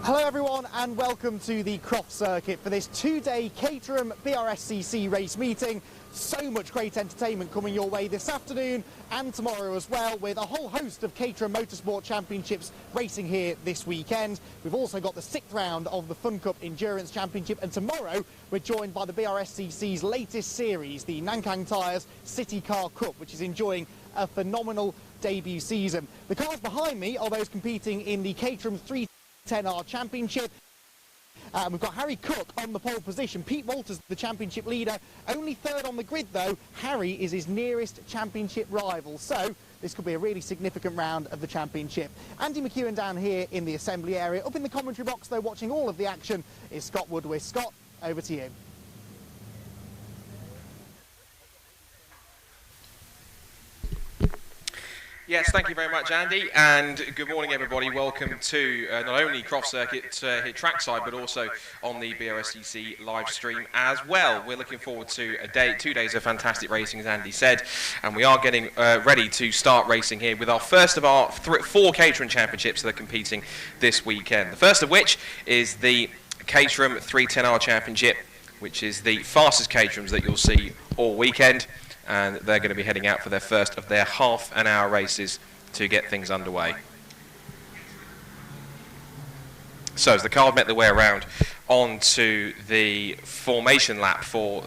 Hello everyone and welcome to the Croft Circuit for this two-day Caterham BRSCC race meeting. So much great entertainment coming your way this afternoon and tomorrow as well, with a whole host of Caterham Motorsport Championships racing here this weekend. We've also got the 6th round of the Fun Cup Endurance Championship, and tomorrow we're joined by the BRSCC's latest series, the Nankang Tyres City Car Cup, which is enjoying a phenomenal debut season. The cars behind me are those competing in the Caterham 310R Championship. We've got Harry Cook on the pole position. Pete Walters, the championship leader, only third on the grid though. Harry is his nearest championship rival, so this could be a really significant round of the championship. Andy McEwen down here in the assembly area. Up in the commentary box though, watching all of the action, is Scott Woodward. Scott, over to you. Yes, thank you very much, Andy, and good morning, everybody. Welcome to not only Croft Circuit here trackside, but also on the BRSCC live stream as well. We're looking forward to 2 days of fantastic racing, as Andy said, and we are getting ready to start racing here with our first of our 4 Caterham Championships that are competing this weekend. The first of which is the Caterham 310R Championship, which is the fastest Caterhams that you'll see all weekend. And they're going to be heading out for their first of their half-an-hour races to get things underway. So as the cars make their way around onto the formation lap for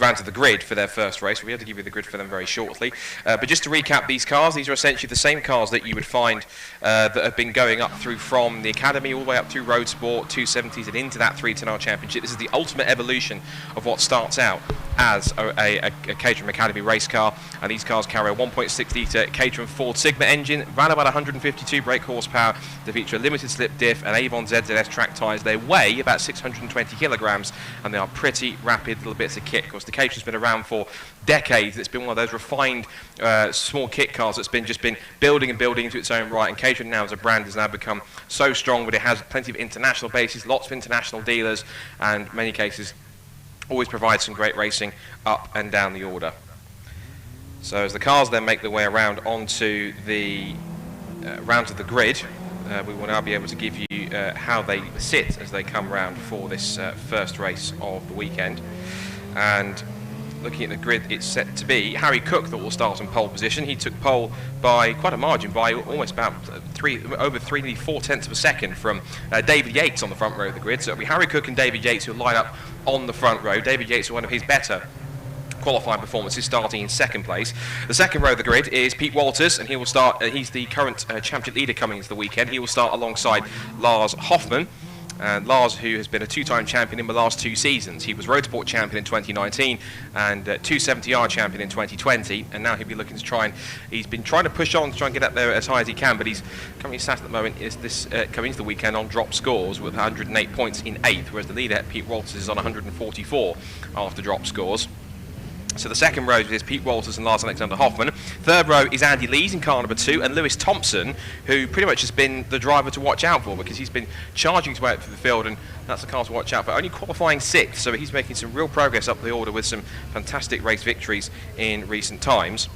round to the grid for their first race, we have to give you the grid for them very shortly. But just to recap these cars, these are essentially the same cars that you would find that have been going up through from the Academy all the way up through Roadsport, 270s and into that 310R Championship. This is the ultimate evolution of what starts out as a Caterham Academy race car, and these cars carry a 1.6 litre Caterham Ford Sigma engine, around about 152 brake horsepower. They feature a limited slip diff and Avon ZZS track tyres. They weigh about 620 kilograms, and they are pretty rapid little bits of kit. Of course, the Caterham's been around for decades. It's been one of those refined small kit cars that's been building and building into its own right, and Caterham now as a brand has now become so strong that it has plenty of international bases, lots of international dealers, and in many cases always provides some great racing up and down the order. So as the cars then make their way around onto the round of the grid, we will now be able to give you how they sit as they come round for this first race of the weekend. And looking at the grid, it's set to be Harry Cook that will start in pole position. He took pole by quite a margin, by almost about over 4 tenths of a second from David Yates on the front row of the grid. So it'll be Harry Cook and David Yates who will line up on the front row. David Yates with one of his better qualifying performances, starting in second place. The second row of the grid is Pete Walters, and he will start. He's the current championship leader coming into the weekend. He will start alongside Lars Hoffman. And Lars, who has been a 2-time champion in the last 2 seasons. He was Roadsport champion in 2019 and 270R champion in 2020, and now he'll be looking to he's been trying to push on to try and get up there as high as he can, but he's currently sat at the moment coming into the weekend on drop scores with 108 points in 8th, whereas the leader, Pete Walters, is on 144 after drop scores. So the second row is Pete Walters and Lars Alexander Hoffman. Third row is Andy Lees in car number 2, and Lewis Thompson, who pretty much has been the driver to watch out for, because he's been charging his way up through the field, and that's the car to watch out for. Only qualifying 6th, so he's making some real progress up the order with some fantastic race victories in recent times.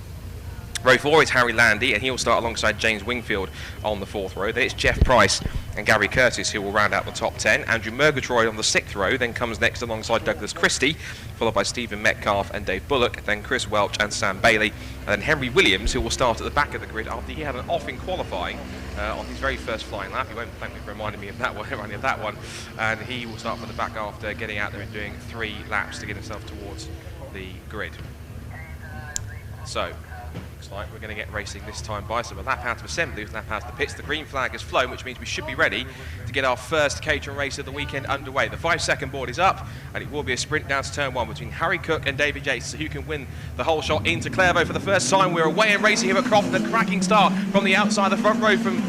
Row 4 is Harry Landy, and he will start alongside James Wingfield on the 4th row. Then it's Jeff Price and Gary Curtis who will round out the top 10. Andrew Murgatroyd on the 6th row then comes next alongside Douglas Christie, followed by Stephen Metcalf and Dave Bullock, then Chris Welch and Sam Bailey, and then Henry Williams, who will start at the back of the grid after he had an off in qualifying on his very first flying lap. He won't thank me for reminding me of that one, and he will start from the back after getting out there and doing 3 laps to get himself towards the grid. So looks like we're going to get racing this time by some lap out of assembly, with lap out of the pits. The green flag has flown, which means we should be ready to get our first Caterham race of the weekend underway. The 5-second board is up, and it will be a sprint down to turn 1 between Harry Cook and David Yates, so who can win the whole shot into Clairvaux for the first time. We're away and racing here at Croft. A cracking start from the outside, the front row from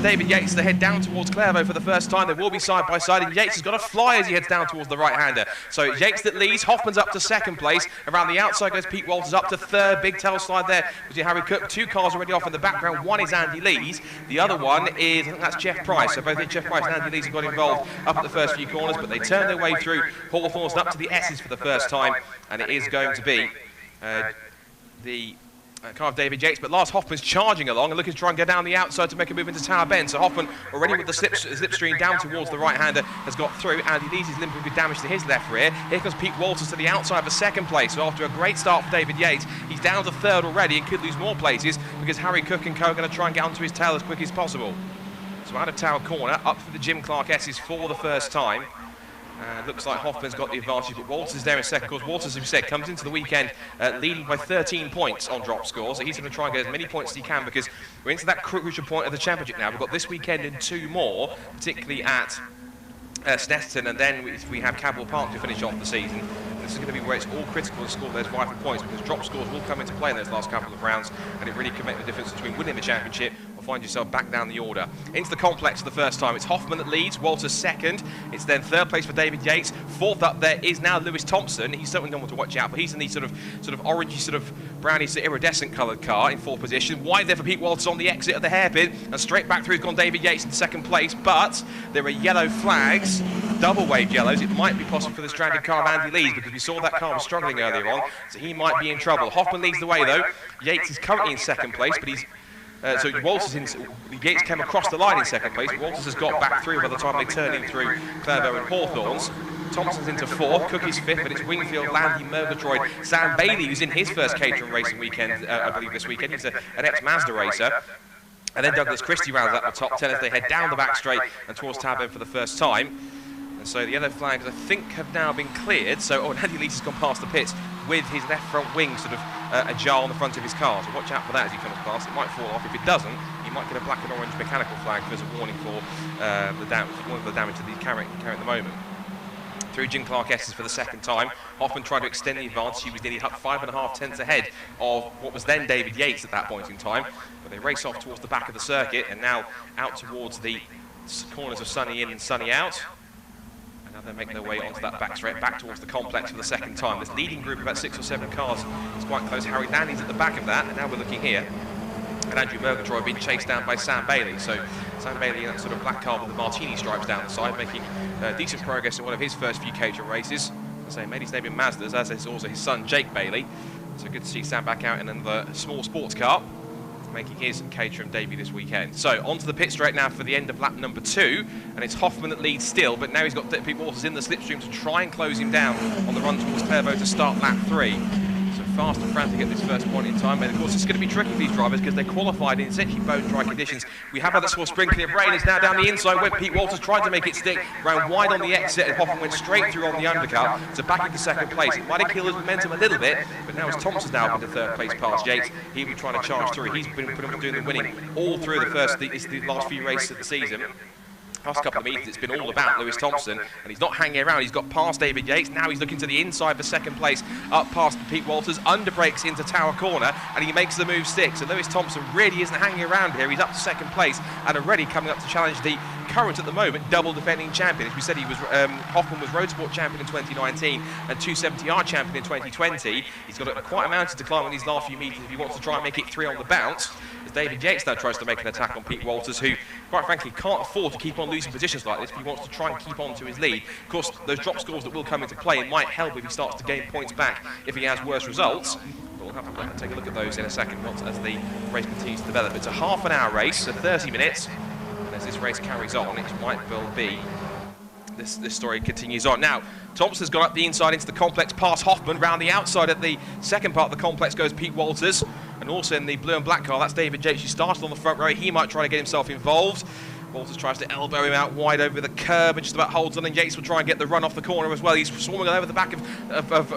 David Yates to head down towards Clairvaux for the first time. They will be side by side, and Yates has got to fly as he heads down towards the right-hander. So Yates that leads, Hoffman's up to 2nd place. Around the outside goes Pete Walters up to 3rd. Big tail slide there between Harry Cook. 2 cars already off in the background. One is Andy Lees. The other one is, I think that's Jeff Price. So both Jeff Price and Andy Lees have got involved up at the first few corners, but they turn their way through Hawthorns and up to the S's for the first time, and it is going to be the car of David Yates, but Lars Hoffman's charging along and looking to try and go down the outside to make a move into Tower Bend. So Hoffman, already with the slipstream down towards the right-hander, has got through. Andy Lees is limping with damage to his left rear. Here comes Pete Walters to the outside for second place. So after a great start for David Yates, he's down to third already and could lose more places because Harry Cook and co are going to try and get onto his tail as quick as possible. So out of Tower Corner, up for the Jim Clark S's for the first time. Looks like Hoffman's got the advantage, but Walters is there in second. Of course, Walters, as we said, comes into the weekend leading by 13 points on drop score, so he's going to try and get as many points as he can because we're into that crucial point of the championship now. We've got this weekend and 2 more, particularly at Snetterton, and then we have Cadwell Park to finish off the season. This is going to be where it's all critical to score those vital points because drop scores will come into play in those last couple of rounds, and it really can make the difference between winning the championship or find yourself back down the order. Into the complex for the first time. It's Hoffman that leads, Walters second. It's then third place for David Yates. Fourth up there is now Lewis Thompson. He's certainly not one to watch out, but he's in the sort of orangey, sort of brownie, iridescent coloured car in fourth position. Wide there for Pete Walters on the exit of the hairpin, and straight back through has gone David Yates in second place. But there are yellow flags, double wave yellows. It might be possible for the stranded car of Andy Lees because we saw that car was struggling earlier on, so he might be in trouble. Hoffman leads the way though. Yates is currently in second place, but he's Yates came across the line in second place. Walters has got back through by the time they turn in through Clairvaux and Hawthorns. Thompson's into fourth, Cook is fifth, but it's Wingfield, Landy, Murgatroyd, Sam Bailey, who's in his first Caterham racing weekend, I believe this weekend. He's an ex-Mazda racer. And then Douglas Christie rounds out the top 10 as they head down the back straight and towards Tower Bend for the first time. And so the yellow flags, I think, have now been cleared. So, Andy Lees has gone past the pits with his left front wing sort of ajar on the front of his car. So watch out for that as he comes past. It might fall off. If it doesn't, he might get a black and orange mechanical flag as a warning for one of the damage that he's carrying at the moment. Through Jim Clark S's for the second time. Hoffman tried to extend the advance. He was nearly 5.5 tenths ahead of what was then David Yates at that point in time. But they race off towards the back of the circuit and now out towards the corners of Sunny In and Sunny Out. And now they're making their way onto that back straight, back towards the complex for the second time. This leading group of about 6 or 7 cars is quite close. Harry Landy's at the back of that, and now we're looking here. And Andrew Murgatroyd being chased down by Sam Bailey. So Sam Bailey in that sort of black car with the martini stripes down the side, making decent progress in one of his first few Caterham races. As I say, made his name in Mazdas, as is also his son Jake Bailey. So good to see Sam back out in another small sports car, making his Caterham debut this weekend. So onto the pit straight now for the end of lap number 2, and it's Hoffman that leads still, but now he's got Pete Walters in the slipstream to try and close him down on the run towards Clairvaux to start lap 3. Fast and frantic at this first point in time, and of course it's going to be tricky for these drivers because they qualified in essentially bone dry conditions. We have had that small sprinkling of rain. It's now down the inside where Pete Walters tried to make it stick, ran wide on the exit, and Hoffman went straight through on the undercut to back into second place. It might have killed his momentum a little bit, but now as Thompson's now into third place past Yates, he'll be trying to charge through. He's been doing the winning all through the last few races of the season. Last couple of meetings, it's been all about Lewis Thompson, and he's not hanging around. He's got past David Yates. Now he's looking to the inside for second place, up past Pete Walters, underbrakes into Tower Corner, and he makes the move stick. So Lewis Thompson really isn't hanging around here. He's up to second place and already coming up to challenge the current, at the moment, double defending champion. As we said, he was Hoffman was Roadsport champion in 2019 and 270R champion in 2020. He's got quite a mountain to climb on these last few metres if he wants to try and make it 3 on the bounce. As David Yates now tries to make an attack on Pete Walters, who, quite frankly, can't afford to keep on losing positions like this if he wants to try and keep on to his lead. Of course, those drop scores that will come into play might help if he starts to gain points back if he has worse results. But we'll have to take a look at those in a second as the race continues to develop. It's a half-an-hour race, so 30 minutes. And as this race carries on, it might well be this story continues on. Now, Thompson's gone up the inside into the complex past Hoffman. Round the outside at the second part of the complex goes Pete Walters. And also in the blue and black car, that's David Yates, who started on the front row. He might try to get himself involved. Walters tries to elbow him out wide over the curb and just about holds on, and Yates will try and get the run off the corner as well. He's swarming over the back of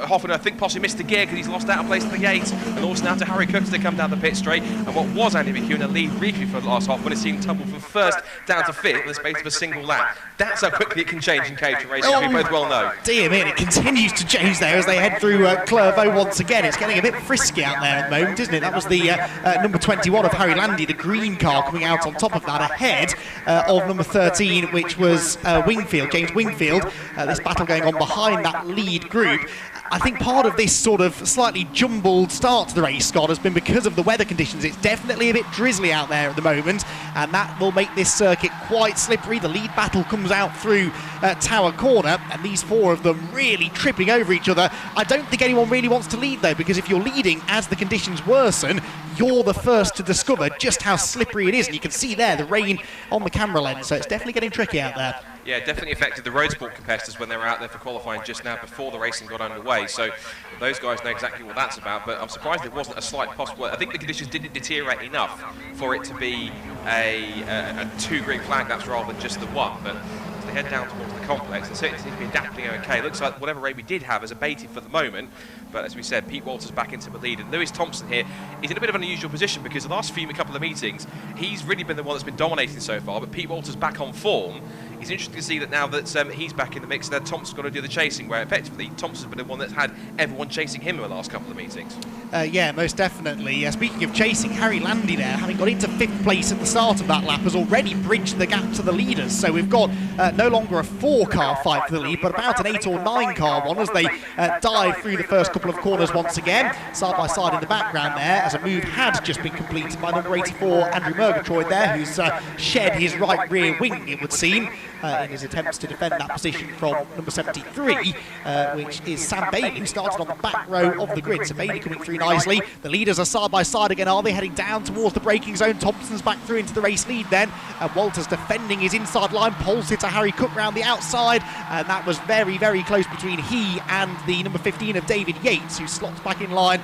Hoffman. I think possibly missed a gear because he's lost out of place to the Yates, and also now to Harry Cook as they come down the pit straight. And what was Andy McHugh in a lead briefly for Lars Hoffman is seeing tumble from first down to fifth in the space of a single lap. That's how quickly it can change in Caterham racing, as we both well know. Dear me, it continues to change there as they head through Clairvaux once again. It's getting a bit frisky out there at the moment, isn't it? That was the number 21 of Harry Landy, the green car, coming out on top of that ahead. of number 13, which was Wingfield, James Wingfield. This battle going on behind that lead group. I think part of this sort of slightly jumbled start to the race, Scott, has been because of the weather conditions. It's definitely a bit drizzly out there at the moment, and that will make this circuit quite slippery. The lead battle comes out through Tower Corner, and these four of them really tripping over each other. I don't think anyone really wants to lead, though, because if you're leading as the conditions worsen, you're the first to discover just how slippery it is, and you can see there the rain on the camera lens, so it's definitely getting tricky out there. Yeah, definitely affected the Roadsport competitors when they were out there for qualifying just now before the racing got underway. So those guys know exactly what that's about, but I'm surprised there wasn't a slight possible... I think the conditions didn't deteriorate enough for it to be a two green flag, that's rather than just the one. But as they head down towards the complex, it seems to be adapting okay. It looks like whatever rain we did have has abated for the moment. But as we said, Pete Walters back into the lead, and Lewis Thompson here is in a bit of an unusual position because the last couple of meetings, he's really been the one that's been dominating so far, but Pete Walters back on form. It's interesting to see that now that he's back in the mix, that Thompson's got to do the chasing, where effectively Thompson's been the one that's had everyone chasing him in the last couple of meetings. Yeah, most definitely. Speaking of chasing, Harry Landy there, having got into 5th place at the start of that lap, has already bridged the gap to the leaders. So we've got no longer a 4-car fight for the lead, but about an 8 or 9-car one as they dive through the first couple of corners once again. Side by side in the background there, as a move had just been completed by number 84, Andrew Murgatroyd there, who's shed his right rear wing, it would seem, in his attempts to defend that position from number 73, which is Sam Bailey, who started on the back row of the grid. So Bailey coming through nicely. The leaders are side by side again, are they? Heading down towards the braking zone. Thompson's back through into the race lead then. Walters defending his inside line. Poles it to Harry Cook round the outside. And that was very, very close between he and the number 15 of David Yates, who slots back in line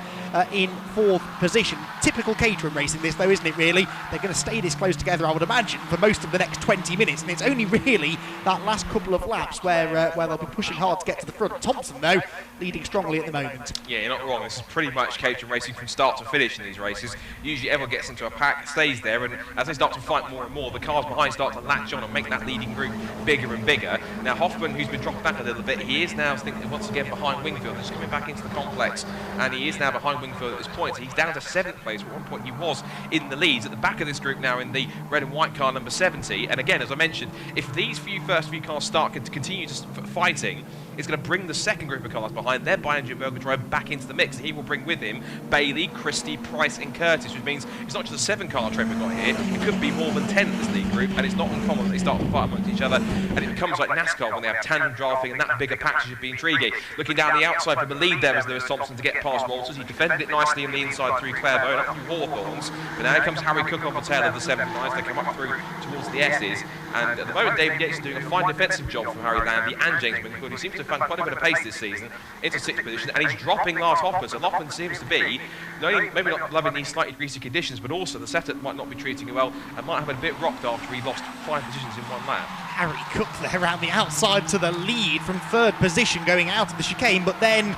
in 4th position. Typical Caterham racing this, though, isn't it, really? They're going to stay this close together, I would imagine, for most of the next 20 minutes, and it's only really that last couple of laps where they'll be pushing hard to get to the front. Thompson, though, leading strongly at the moment. Yeah, you're not wrong. This is pretty much Caterham racing from start to finish in these races. Usually everyone gets into a pack, stays there, and as they start to fight more and more, the cars behind start to latch on and make that leading group bigger and bigger. Now, Hoffman, who's been dropped back a little bit, he is now, once again, behind Wingfield. He's coming back into the complex, and he is now behind Wingfield at this point. So he's down to 7th place. At one point he was in the leads. At the back of this group now in the red and white car number 70. And again, as I mentioned, if these first few cars start to continue fighting, it's going to bring the second group of cars behind, thereby Andrew Murgatroyd back into the mix. He will bring with him Bailey, Christie, Price and Curtis, which means it's not just a 7-car trip we've got here, it could be more than 10 in this league group, and it's not uncommon that they start to fight amongst each other, and it becomes like NASCAR when they have tandem drafting, and that bigger patch should be intriguing. Looking down the outside from the lead there is Lewis Thompson to get past Walters. He defended it nicely on the inside through Clairvaux and up through Hawthorns, but now here comes Harry Cook on the tail of the 79s. They come up through towards the S's, and at the moment David Yates is doing a fine defensive job from Harry Landy and James Wingfield, who seems to have found quite a bit of pace this season into 6th position, and he's dropping Lars Hoffman. So Hoffman seems to be maybe not loving these slightly greasy conditions, but also the setup might not be treating him well and might have been a bit rocked after he lost 5 positions in one lap. Harry Cook there around the outside to the lead from 3rd position going out of the chicane, but then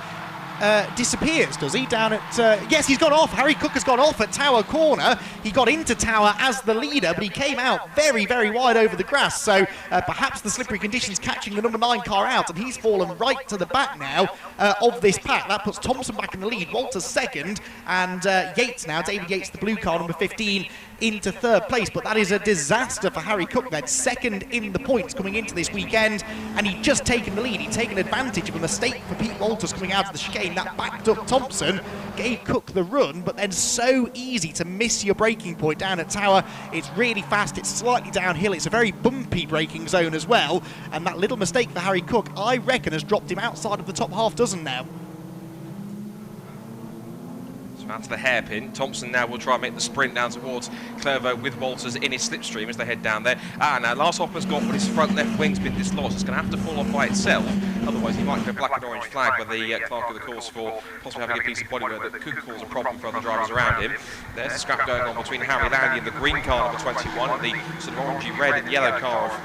disappears, does he? Down at yes, he's gone off. Harry Cook has gone off at Tower Corner. He got into Tower as the leader, but he came out very, very wide over the grass. So perhaps the slippery conditions catching the number 9 car out, and he's fallen right to the back now of this pack. That puts Thompson back in the lead, Walters 2nd, and Yates now, David Yates, the blue car, number 15, into 3rd place. But that is a disaster for Harry Cook then, 2nd in the points coming into this weekend, and he'd just taken the lead. He'd taken advantage of a mistake for Pete Walters coming out of the chicane. That backed up Thompson, gave Cook the run, but then so easy to miss your braking point down at Tower. It's really fast, it's slightly downhill, it's a very bumpy braking zone as well, and that little mistake for Harry Cook, I reckon, has dropped him outside of the top half dozen now. That's the hairpin. Thompson now will try and make the sprint down towards Clairvaux with Walters in his slipstream as they head down there. Now Lars Hoffman's got what his front left wing's been dislodged. It's going to have to fall off by itself. Otherwise, he might get a black and orange flag by the clerk of the course for possibly having a piece of bodywork that could cause a problem for other drivers around him. There's a scrap going on between Harry Landy and the green car number 21 and the sort of orangey red and yellow car of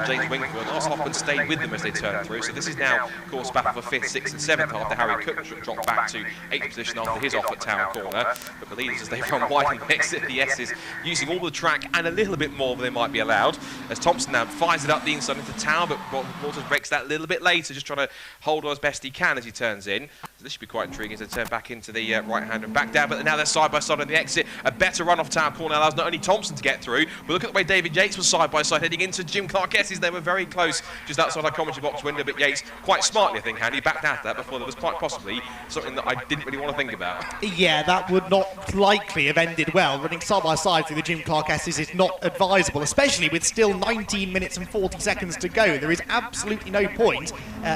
James Wingfield. Last Hoffman stayed with them as they turned through, so this is now, of course, battle for 5th, 6th and 7th after Harry Cook dropped back to 8th position after his off at Town Corner. But the leaders, as they run wide and exit the S's, using all the track and a little bit more than they might be allowed, as Thompson now fires it up the inside into Town, but Walters breaks that a little bit later, just trying to hold on as best he can as he turns in. So this should be quite intriguing as they turn back into the right hand and back down, but now they're side by side on the exit. A better run off Town Corner allows not only Thompson to get through, but look at the way David Yates was side by side heading into Jim Clark S's. They were very close just outside our commentary box window, but Yates quite smartly, I think, Andy, backed out of that before there was quite possibly something that I didn't really want to think about. Yeah, that would not likely have ended well. Running side by side through the Jim Clark S's is not advisable, especially with still 19 minutes and 40 seconds to go. There is absolutely no point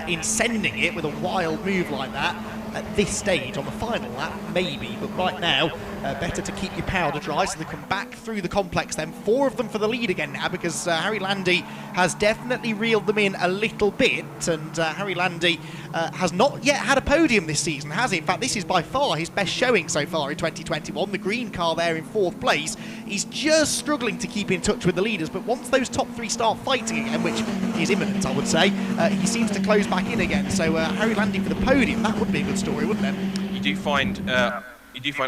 in sending it with a wild move like that at this stage. On the final lap, maybe, but right now, better to keep your powder dry so they come back through the complex then. 4 of them for the lead again now, because Harry Landy has definitely reeled them in a little bit, and Harry Landy has not yet had a podium this season, has he? In fact, this is by far his best showing so far in 2021. The green car there in 4th place. He's just struggling to keep in touch with the leaders, but once those top 3 start fighting again, which is imminent, I would say, he seems to close back in again. So Harry Landy for the podium, that would be a good story, wouldn't it? You do find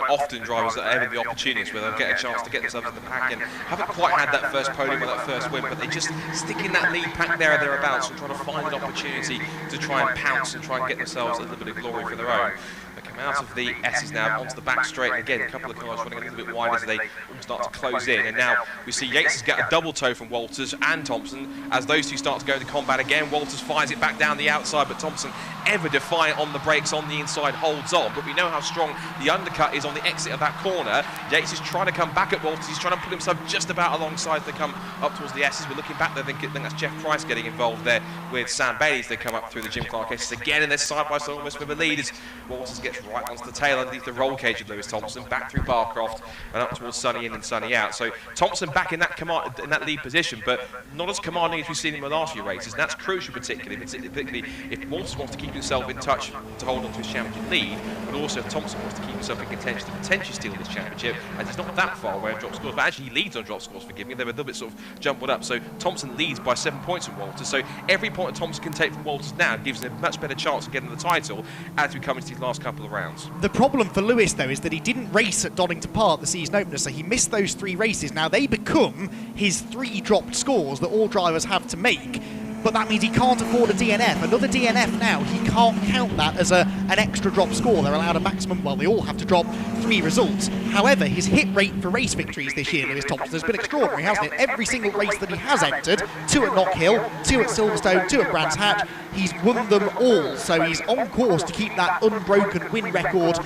often drivers that are having the opportunities where they'll get a chance to get themselves in the pack and haven't quite had that first podium or that first win, but they just stick in that lead pack there or thereabouts and try to find an opportunity to try and pounce and try and get themselves a little bit of glory for their own. They come out of the S's now onto the back straight, and again, a couple of cars running a little bit wide as they all start to close in, and now we see Yates has got a double toe from Walters and Thompson as those two start to go into combat again. Walters fires it back down the outside, but Thompson, ever defiant on the brakes on the inside, holds on, but we know how strong the undercut is on the exit of that corner. Yates is trying to come back at Walters. He's trying to put himself just about alongside to come up towards the S's. We're looking back there, I think that's Jeff Price getting involved there with Sam Bailey as they come up through the Jim Clark S's again, and they're side by side almost with the leaders. Walters gets right onto the tail underneath the roll cage of Lewis Thompson, back through Barcroft and up towards Sunny in and Sunny out. So Thompson back in that lead position, but not as commanding as we've seen in the last few races, and that's crucial, particularly if Walters wants to keep himself in touch to hold on to his championship lead, but also if Thompson wants to keep himself in contention to potentially steal this championship, and he's not that far away on drop scores, but actually he leads on drop scores, forgive me. They were a little bit sort of jumbled up, so Thompson leads by 7 points from Walters, so every point that Thompson can take from Walters now gives him a much better chance of getting the title as we come into these last couple of rounds. The problem for Lewis, though, is that he didn't race at Donington Park the season opener, so he missed those 3 races. Now, they become his 3 dropped scores that all drivers have to make, but that means he can't afford a DNF. Another DNF now, he can't count that as an extra drop score. They're allowed a maximum, well, they all have to drop 3 results. However, his hit rate for race victories this year, Lewis Thompson, has been extraordinary, hasn't it? Every single race that he has entered, 2 at Knock Hill, 2 at Silverstone, 2 at Brands Hatch, he's won them all. So he's on course to keep that unbroken win record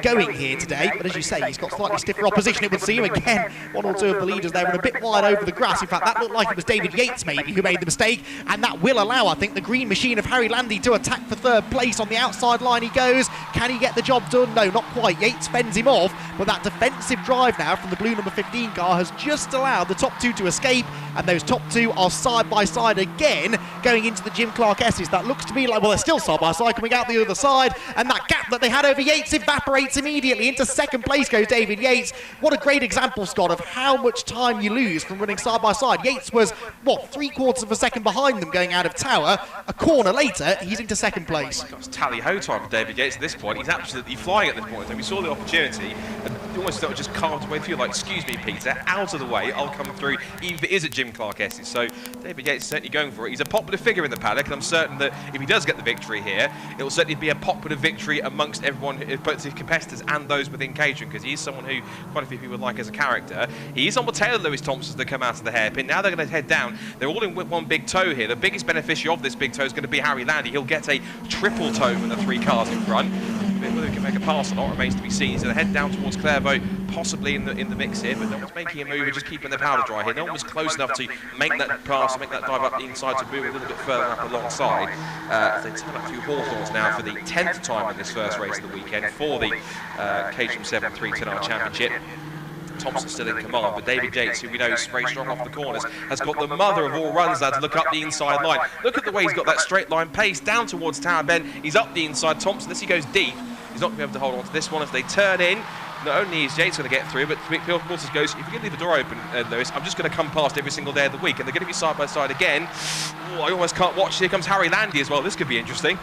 going here today. But as you say, he's got slightly stiffer opposition, it would seem. Again, 1 or 2 of the leaders there were a bit wide over the grass. In fact, that looked like it was David Yates, maybe, who made the mistake. And that will allow, I think, the green machine of Harry Landy to attack for 3rd place. On the outside line he goes. Can he get the job done? No, not quite. Yates fends him off, but that defensive drive now from the blue number 15 car has just allowed the top 2 to escape, and those top 2 are side by side again going into the Jim Clark S's. That looks to be like, well, they're still side by side coming out the other side, and that gap that they had over Yates evaporates immediately. Into 2nd place goes David Yates. What a great example, Scott, of how much time you lose from running side by side. Yates was, what, 3/4 of a second behind them going out of Tower. A corner later, he's into 2nd place. It's tally-ho time for David Yates at this point. He's absolutely flying at this point. And we saw the opportunity, and almost sort of just carved away through, like, excuse me, Peter, out of the way, I'll come through, even if it is at Jim Clark S's. So David Yates is certainly going for it. He's a popular figure in the paddock, and I'm certain that if he does get the victory here, it will certainly be a popular victory amongst everyone, both his competitors and those within Caterham, because he's someone who quite a few people like as a character. He is on the tail of Lewis Thompson as they come out of the hairpin. Now they're going to head down. They're all in with 1 big toe here. The biggest beneficiary of this big toe is going to be Harry Landy. He'll get a triple toe from the 3 cars in front. Whether he can make a pass or not remains to be seen. So they head down towards Clairvaux, possibly in the mix here, but no one's making a move and just keeping their powder dry here. No one was close enough to make that pass, make that dive up the inside to move a little bit further up alongside. They turn up through Hawthorns now for the 10th time in this first race of the weekend for the Caterham 7-3 10-hour championship. Thompson still in command, but David Yates, who we know is very strong off the corners, has got the mother of all runs there to look up the inside line. Look at the way he's got that straight line pace down towards Tower Bend. He's up the inside. Thompson, as he goes deep, he's not going to be able to hold on to this one as they turn in. not only is Yates going to get through, but Waters goes, if you're going to leave the door open, Lewis, I'm just going to come past every single day of the week, and they're going to be side by side again. Ooh, I almost can't watch. Here comes Harry Landy as well. This could be interesting.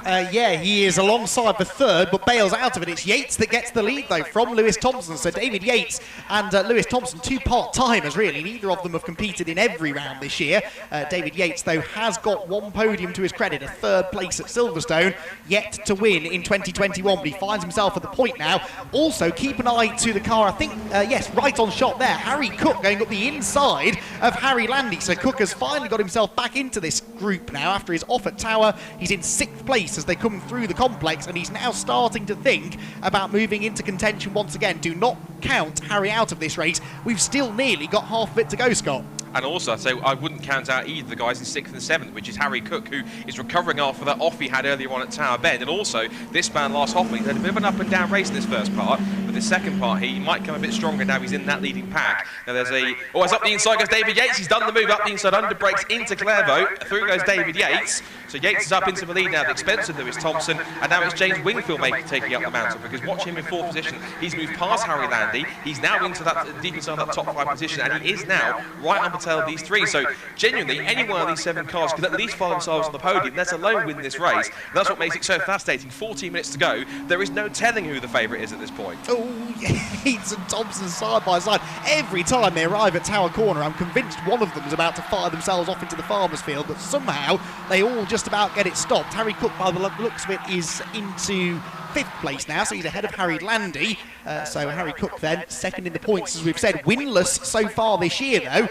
Yeah, he is alongside the third, but bails out of it. It's Yates that gets the lead, though, from Lewis Thompson. So David Yates and Lewis Thompson, two part-timers, really. Neither of them have competed in every round this year. David Yates, though, has got one podium to his credit, a third place at Silverstone, yet to win in 2021, but he finds himself at the point now. Also, keep an eye to the car, I think, yes, right on shot there. Harry Cook going up the inside of Harry Landy. So Cook has finally got himself back into this group now after his off at Tower. He's in 6th place as they come through the complex, and he's now starting to think about moving into contention once again. Do not count Harry out of this race. We've still nearly got half of it to go, Scott. And also, I'd say I wouldn't count out either the guys in 6th and 7th, which is Harry Cook, who is recovering after that off he had earlier on at Tower Bend. And also, this man, Lars Hoffman, he had a bit of an up-and-down race in this first part, but this second part, he might come a bit stronger now he's in that leading pack. Now there's a... Oh, it's up the inside goes David Yates. He's done the move up the inside, under brakes into Clairvaux. Through goes David Yates. So Yates is up into the lead now, the expense of Lewis Thompson, and now it's James Wingfield taking up the mantle, because watch him in 4th position. He's moved past Harry Landy. He's now into that deep inside that top 5 position, and he is now right on the tail of these three. So genuinely, any one of these 7 cars could at least find themselves on the podium, let alone win this race. And that's what makes it so fascinating. 14 minutes to go. There is no telling who the favourite is at this point. Oh, Yates and Thompson side by side. Every time they arrive at Tower Corner, I'm convinced one of them is about to fire themselves off into the farmer's field, but somehow they all just about get it stopped. Harry Cook, by the looks of it, is into 5th place now, so he's ahead of Harry Landy. So Harry Cook then, second in the points, as we've said, winless so far this year, though,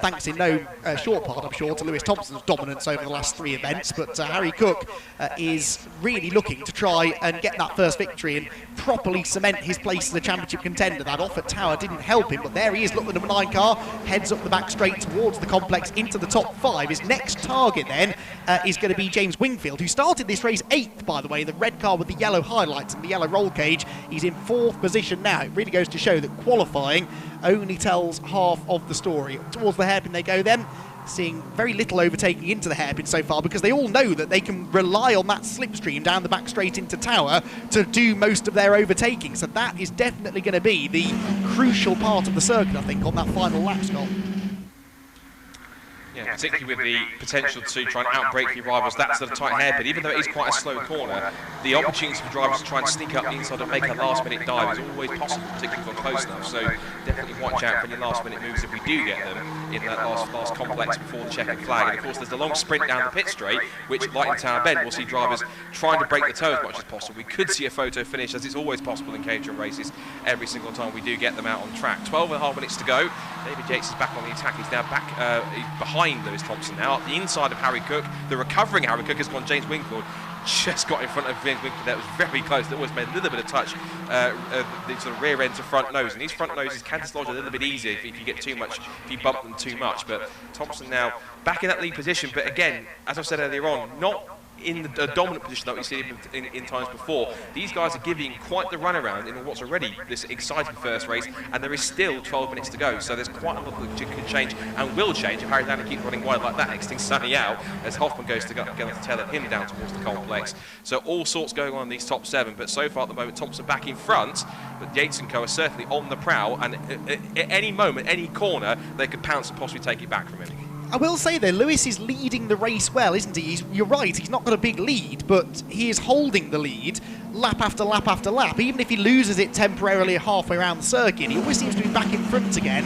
thanks in no short part, I'm sure, to Lewis Thompson's dominance over the last 3 events. But Harry Cook is really looking to try and get that first victory and properly cement his place as a championship contender. That off at Tower didn't help him, but there he is. Look, the number 9 car heads up the back straight towards the complex into the top 5. His next target then is going to be James Wingfield, who started this race 8th, by the way, the red car with the yellow highlights and the yellow roll cage. He's in 4th position now. It really goes to show that qualifying only tells half of the story. Towards the hairpin they go then, seeing very little overtaking into the hairpin so far, because they all know that they can rely on that slipstream down the back straight into Tower to do most of their overtaking. So that is definitely going to be the crucial part of the circuit, I think, on that final lap, Scott. Yeah, particularly with the potential to try and outbrake your rivals. That's the tight hairpin. Even though it is quite a slow corner, the opportunity for drivers to try and sneak up the inside and make a last-minute dive is always possible, particularly if we're close enough. So definitely watch out for any last-minute moves if we do get them in that last complex before the checkered flag. And of course, there's the long sprint down the pit straight, which, like in Tower Bend, we'll see drivers trying to break the toe as much as possible. We could see a photo finish, as it's always possible in Caterham races, every single time we do get them out on track. 12.5 minutes to go. David Yates is back on the attack. He's now back behind Lewis Thompson now, up the inside of Harry Cook. The recovering Harry Cook has gone James Wingfield. Just got in front of James Wingfield. That was very close. That always made a little bit of touch, the sort of rear end to front nose. And these front noses can dislodge a little bit easier if you get too much, if you bump them too much. But Thompson now back in that lead position. But again, as I said earlier on, not in the dominant position that we've seen in times before. These guys are giving quite the runaround in what's already this exciting first race, and there is still 12 minutes to go, so there's quite a lot that could change and will change if Harry Landy keeps running wide like that, exiting Sunny out as Hoffman goes to go to tail him down towards the complex. So all sorts going on in these top 7, but so far at the moment Thompson back in front, but Yates and Co are certainly on the prowl, and at any moment, any corner, they could pounce and possibly take it back from him. I will say though, Lewis is leading the race well, isn't he? You're right, he's not got a big lead, but he is holding the lead lap after lap after lap. Even if he loses it temporarily halfway around the circuit, he always seems to be back in front again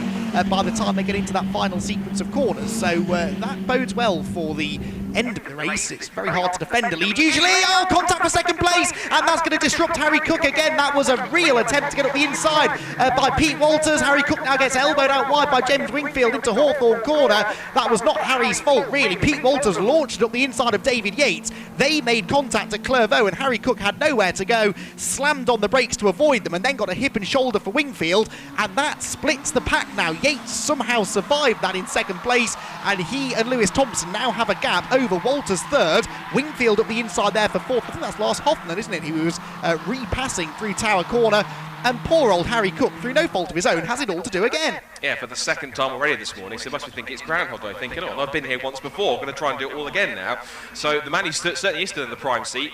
by the time they get into that final sequence of corners. So that bodes well for the end of the race. It's very hard to defend a lead usually. Oh, contact for second place, and that's going to disrupt Harry Cook again. That was a real attempt to get up the inside by Pete Walters. Harry Cook now gets elbowed out wide by James Wingfield into Hawthorne corner. That was not Harry's fault really. Pete Walters launched up the inside of David Yates. They made contact at Clairvaux, and Harry Cook had nowhere to go, slammed on the brakes to avoid them, and then got a hip and shoulder for Wingfield, and that splits the pack now. Yates somehow survived that in second place, and he and Lewis Thompson now have a gap over Walters third. Wingfield up the inside there for fourth. I think that's Lars Hoffman, isn't it? He was repassing through Tower Corner, and poor old Harry Cook, through no fault of his own, has it all to do again. Yeah, for the second time already this morning, so must be thinking it's Groundhog Day, thinking, oh, I've been here once before, I'm going to try and do it all again now. So the man who certainly is still in the prime seat,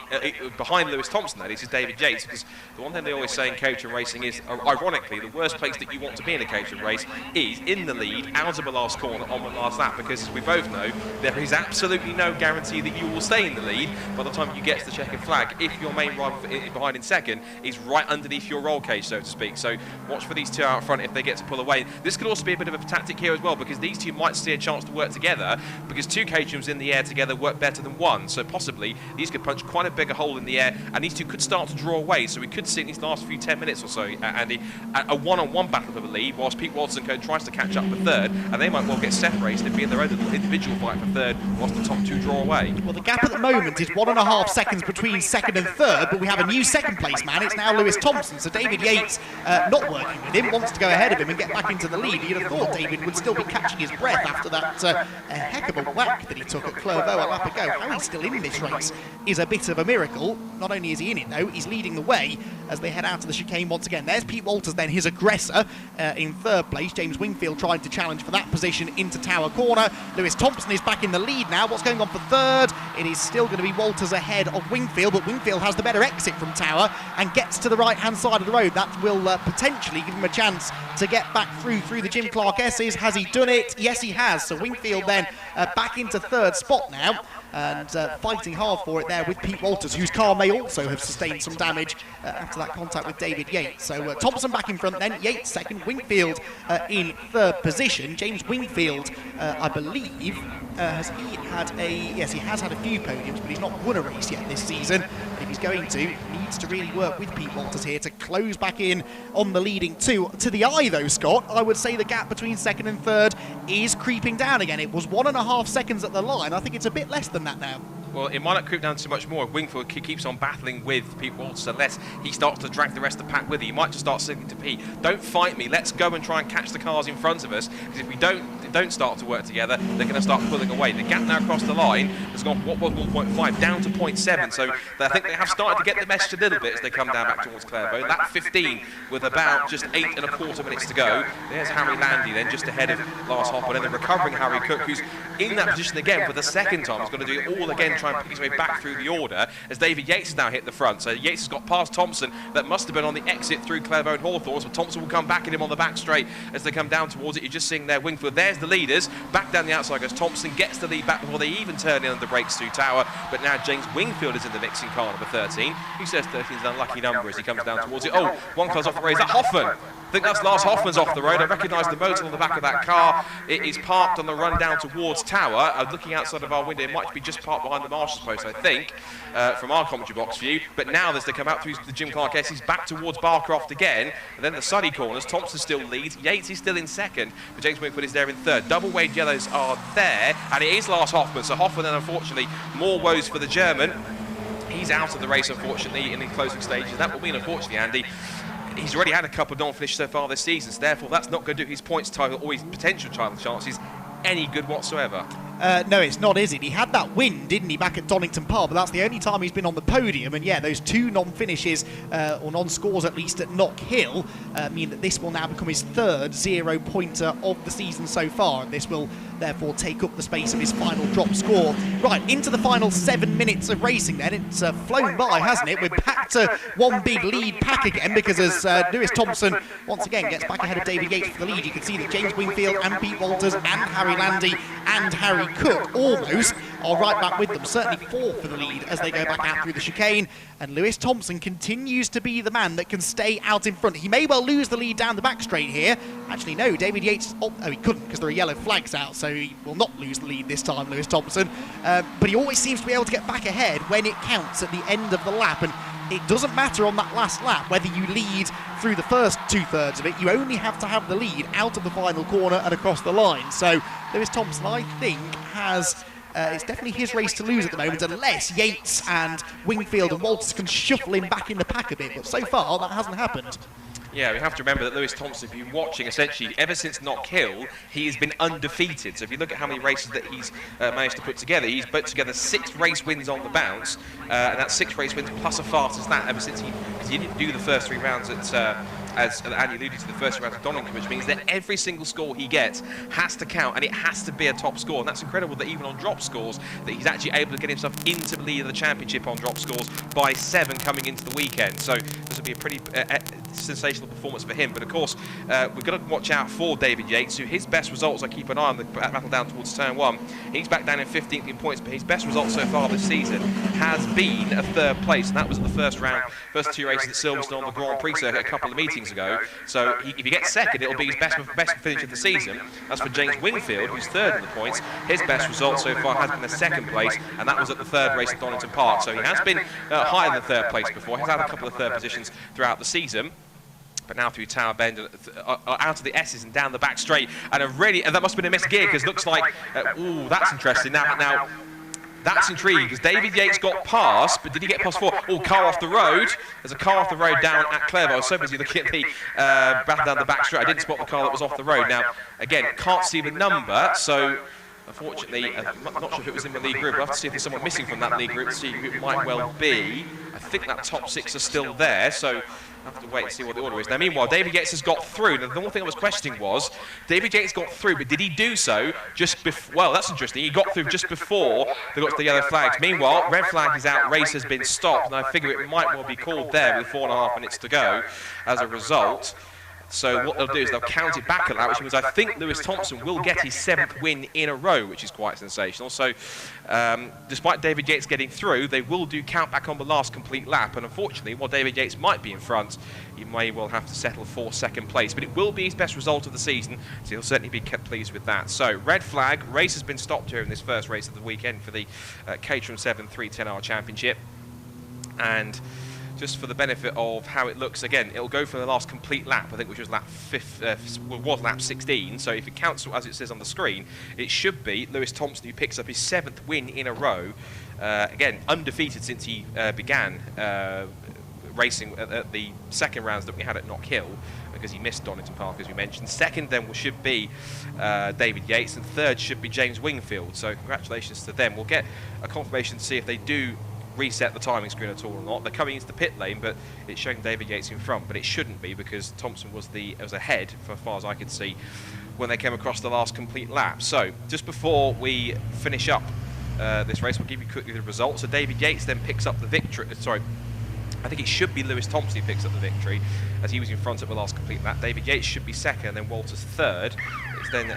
behind Lewis Thompson, that is David Yates, because the one thing they always say in Caterham racing is, ironically, the worst place that you want to be in a Caterham race is in the lead, out of the last corner, on the last lap, because as we both know, there is absolutely no guarantee that you will stay in the lead by the time you get to the checkered flag, if your main rival behind in second is right underneath your roll cage, so to speak. So watch for these two out front if they get to pull away. This could also be a bit of a tactic here as well, because these two might see a chance to work together, because two Caterhams in the air together work better than one, so possibly these could punch quite a bigger hole in the air, and these two could start to draw away, so we could see in these last few 10 minutes or so, Andy, a one-on-one battle for the lead, whilst Pete Walters and Co tries to catch up for third, and they might well get separated and be in their own little individual fight for third, whilst the top two draw away. Well, the gap at the moment is 1.5 seconds between second and third, but we have a new second place man. It's now Lewis Thompson, so David Yates not working with him, wants to go ahead of him and get back into the lead. You'd have thought David would still be catching his breath after that heck of a whack that he took at Clervaux a lap ago. How he's still in this race is a bit of a miracle. Not only is he in it though, he's leading the way as they head out to the chicane once again. There's Pete Walters then, his aggressor, in third place. James Wingfield trying to challenge for that position into Tower Corner. Lewis Thompson is back in the lead now. What's going on for third? It is still going to be Walters ahead of Wingfield, but Wingfield has the better exit from Tower and gets to the right-hand side of the road. That will potentially give him a chance to get back through the Jim Clark S's. Has he done it? Yes, he has. So Wingfield then back into third spot now, and fighting hard for it there with Pete Walters, whose car may also have sustained some damage after that contact with David Yates. So Thompson back in front then, Yates second, Wingfield in third position. James Wingfield, I believe, has he had a... Yes, he has had a few podiums, but he's not won a race yet this season. And if he's going to, he needs to really work with Pete Walters here to close back in on the leading two. To the eye though, Scott, I would say the gap between second and third is creeping down again. It was 1.5 seconds at the line. I think it's a bit less than that now. Well, it might not creep down too much more if Wingfield keeps on battling with Pete Walters, unless he starts to drag the rest of the pack with him. He might just start signaling to Pete, don't fight me, let's go and try and catch the cars in front of us, because if we don't start to work together, they're going to start pulling away. The gap now across the line has gone from what was 1.5 down to 0.7, so I think they have started to get the message a little bit as they come down back towards Clervaux. Lap 15 with about just 8.25 minutes to go. There's Harry Landy then just ahead of Lars Hoppe, and then the recovering Harry Cook, who's in that position again for the second time. He's going to do it all again, try and pick his way back through the order, as David Yates has now hit the front. So Yates has got past Thompson. That must have been on the exit through Clervaux and Hawthorns, but Thompson will come back at him on the back straight as they come down towards it. You're just seeing there Wingfield. There's the leaders. Back down the outside goes Thompson, gets the lead back before they even turn in on the brakes through Tower. But now James Wingfield is in the mix in car number 13. Who says 13 is an unlucky number as he comes down towards it? Oh, one car's off the road. Is that Hoffman? I think that's Lars Hoffman's off the road. I recognise the Motul on the back of that car. It is parked on the run down towards Tower. Looking outside of our window, it might be just parked behind the marshal's post, I think, from our commentary box view. But now as they come out through the Jim Clark S, he's back towards Barcroft again. And then the sunny corners, Thompson still leads. Yates is still in second, but James Wingfield is there in third. Double wave yellows are there, and it is Lars Hoffman. So Hoffman then, unfortunately, more woes for the German. He's out of the race, unfortunately, in the closing stages. That will mean, unfortunately, Andy, he's already had a couple of non-finishes so far this season, so therefore that's not going to do his points title or his potential title chances any good whatsoever. No, it's not, is it? He had that win, didn't he, back at Donington Park, but that's the only time he's been on the podium. And yeah, those two non-finishes, or non-scores at least, at Knock Hill, mean that this will now become his third zero-pointer of the season so far. And this will therefore take up the space of his final drop score. Right, into the final 7 minutes of racing then. It's flown by, hasn't it? We're back to one big lead pack again, because as Lewis Thompson once again gets back ahead of David Yates for the lead, you can see that James Wingfield and Pete Walters and Harry Landy and Harry Cook almost are right back with them, certainly fourth for the lead as they go back out through the chicane. And Lewis Thompson continues to be the man that can stay out in front. He may well lose the lead down the back straight here. Actually, no, David Yates, oh, he couldn't because there are yellow flags out, so he will not lose the lead this time, Lewis Thompson. But he always seems to be able to get back ahead when it counts at the end of the lap. And it doesn't matter on that last lap whether you lead through the first two-thirds of it. You only have to have the lead out of the final corner and across the line. So Lewis Thompson, I think, has... it's definitely his race to lose at the moment, unless Yates and Wingfield and Walters can shuffle him back in the pack a bit. But so far, that hasn't happened. Yeah, we have to remember that Lewis Thompson, if you've been watching, essentially, ever since Knock Hill, he has been undefeated. So if you look at how many races that he's managed to put together, he's put together 6 race wins on the bounce, and that's 6 race wins plus a fast as that ever since because he didn't do the first 3 rounds at as Andy alluded to, the first round of Donington, which means that every single score he gets has to count, and it has to be a top score. And that's incredible that even on drop scores, that he's actually able to get himself into the lead of the championship on drop scores by 7 coming into the weekend. So this will be a pretty sensational performance for him. But of course, we've got to watch out for David Yates, who his best results, I keep an eye on the battle down towards turn 1. He's back down in 15th in points, but his best result so far this season has been a 3rd place, and that was at the first 2 races at Silverstone on the Grand Prix circuit a couple of meetings ago. So if he gets second, it'll be his best finish of the season. As for James Wingfield, who's 3rd in the points, his best result so far has been the 2nd place, and that was at the 3rd race at Donington Park. So he has been higher than 3rd place before. He's had a couple of 3rd positions throughout the season. But now through Tower Bend, out of the S's and down the back straight, and that must have been a missed gear, because it looks like, ooh, that's interesting. Now, that's intriguing, because David Yates got past, but did he get past 4? Oh, car off the road. There's a car off the road down at Clairvaux. I was so busy looking at the battle down the back straight, I didn't spot the car that was off the road. Now, again, can't see the number, so unfortunately, I'm not sure if it was in the lead group. We'll have to see if there's someone missing from that lead group, see who it might well be. I think that top 6 are still there, so I'll have to wait and see what the order is. Now, meanwhile, David Yates has got through. Now, the one thing I was questioning was, David Yates got through, but did he do so just before? Well, that's interesting. He got through just before they got to the yellow flags. Meanwhile, red flag is out, race has been stopped, and I figure it might well be called there with 4.5 minutes to go as a result. So what they'll do is they'll count it back at that, which means I think Lewis Thompson will get his 7th win in a row, which is quite sensational. So despite David Yates getting through, they will do count back on the last complete lap. And unfortunately, while David Yates might be in front, he may well have to settle for 2nd place. But it will be his best result of the season, so he'll certainly be kept pleased with that. So red flag, race has been stopped here in this first race of the weekend for the Caterham 7 310R Championship. And just for the benefit of how it looks, again, it'll go for the last complete lap, I think, which was lap 16. So if it counts as it says on the screen, it should be Lewis Thompson who picks up his 7th win in a row. Again, undefeated since he began racing at the 2nd rounds that we had at Knock Hill, because he missed Donington Park, as we mentioned. 2nd then should be David Yates, and 3rd should be James Wingfield. So congratulations to them. We'll get a confirmation to see if they do reset the timing screen at all or not. They're coming into the pit lane, but it's showing David Yates in front, but it shouldn't be, because Thompson was ahead, for as far as I could see, when they came across the last complete lap. So just before we finish up this race, we'll give you quickly the results. So David Yates then picks up the victory. Sorry, I think it should be Lewis Thompson who picks up the victory, as he was in front of the last complete lap. David Yates should be 2nd, and then Walters 3rd. It's then,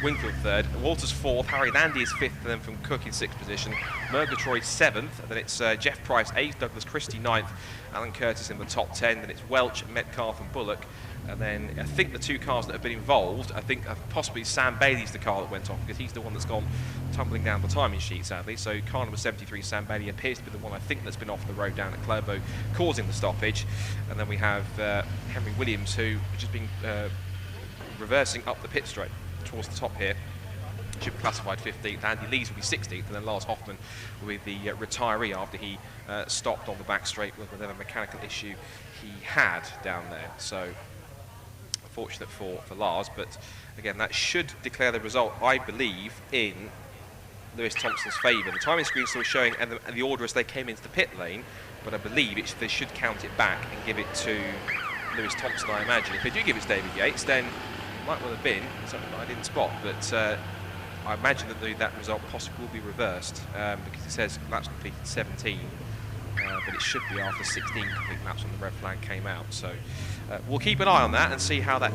Wingfield 3rd, Walters 4th, Harry Landy is 5th, and then from Cook in 6th position, Murgatroyd 7th, and then it's Jeff Price 8th, Douglas Christie 9th, Alan Curtis in the top 10, then it's Welch, Metcalf and Bullock. And then I think the 2 cars that have been involved, I think possibly Sam Bailey's the car that went off, because he's the one that's gone tumbling down the timing sheet, sadly. So car number 73, Sam Bailey, appears to be the one I think that's been off the road down at Clairvaux, causing the stoppage. And then we have Henry Williams, who has just been reversing up the pit straight towards the top here. Should be classified 15th. Andy Lees will be 16th, and then Lars Hoffman will be the retiree after he stopped on the back straight with whatever mechanical issue he had down there. So fortunate for Lars, but again, that should declare the result, I believe, in Lewis Thompson's favour. The timing screen still showing and the order as they came into the pit lane, but I believe they should count it back and give it to Lewis Thompson, I imagine. If they do give it to David Yates, then it might well have been something that I didn't spot, but I imagine that that result possibly will be reversed, because it says laps completed 17, but it should be after 16 complete laps when the red flag came out. So we'll keep an eye on that and see how that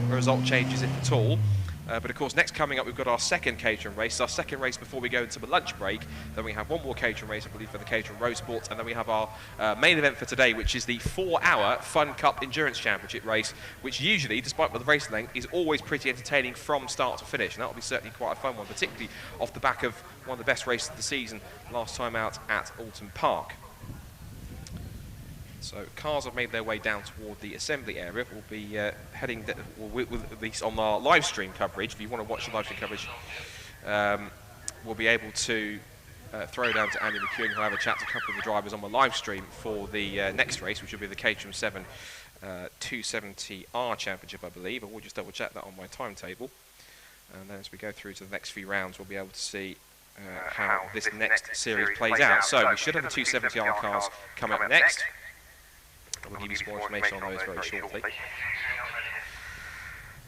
result changes, if at all. But of course, next coming up, we've got our 2nd Caterham race, our 2nd race before we go into the lunch break. Then we have one more Caterham race, I believe, for the Caterham Roadsport, and then we have our main event for today, which is the 4-hour Fun Cup Endurance Championship race, which usually, despite the race length, is always pretty entertaining from start to finish, and that will be certainly quite a fun one, particularly off the back of one of the best races of the season last time out at Alton Park. So cars have made their way down toward the assembly area. We'll be heading, at least on our live stream coverage. If you want to watch the live stream coverage, we'll be able to throw down to Andy McEwen, who'll have a chat to a couple of the drivers on the live stream for the next race, which will be the Caterham 7 270R Championship, I believe. I will just double check that on my timetable. And then as we go through to the next few rounds, we'll be able to see how this next series plays out. So we should have the 270R cars come up next. And we'll give you some more information on those very shortly.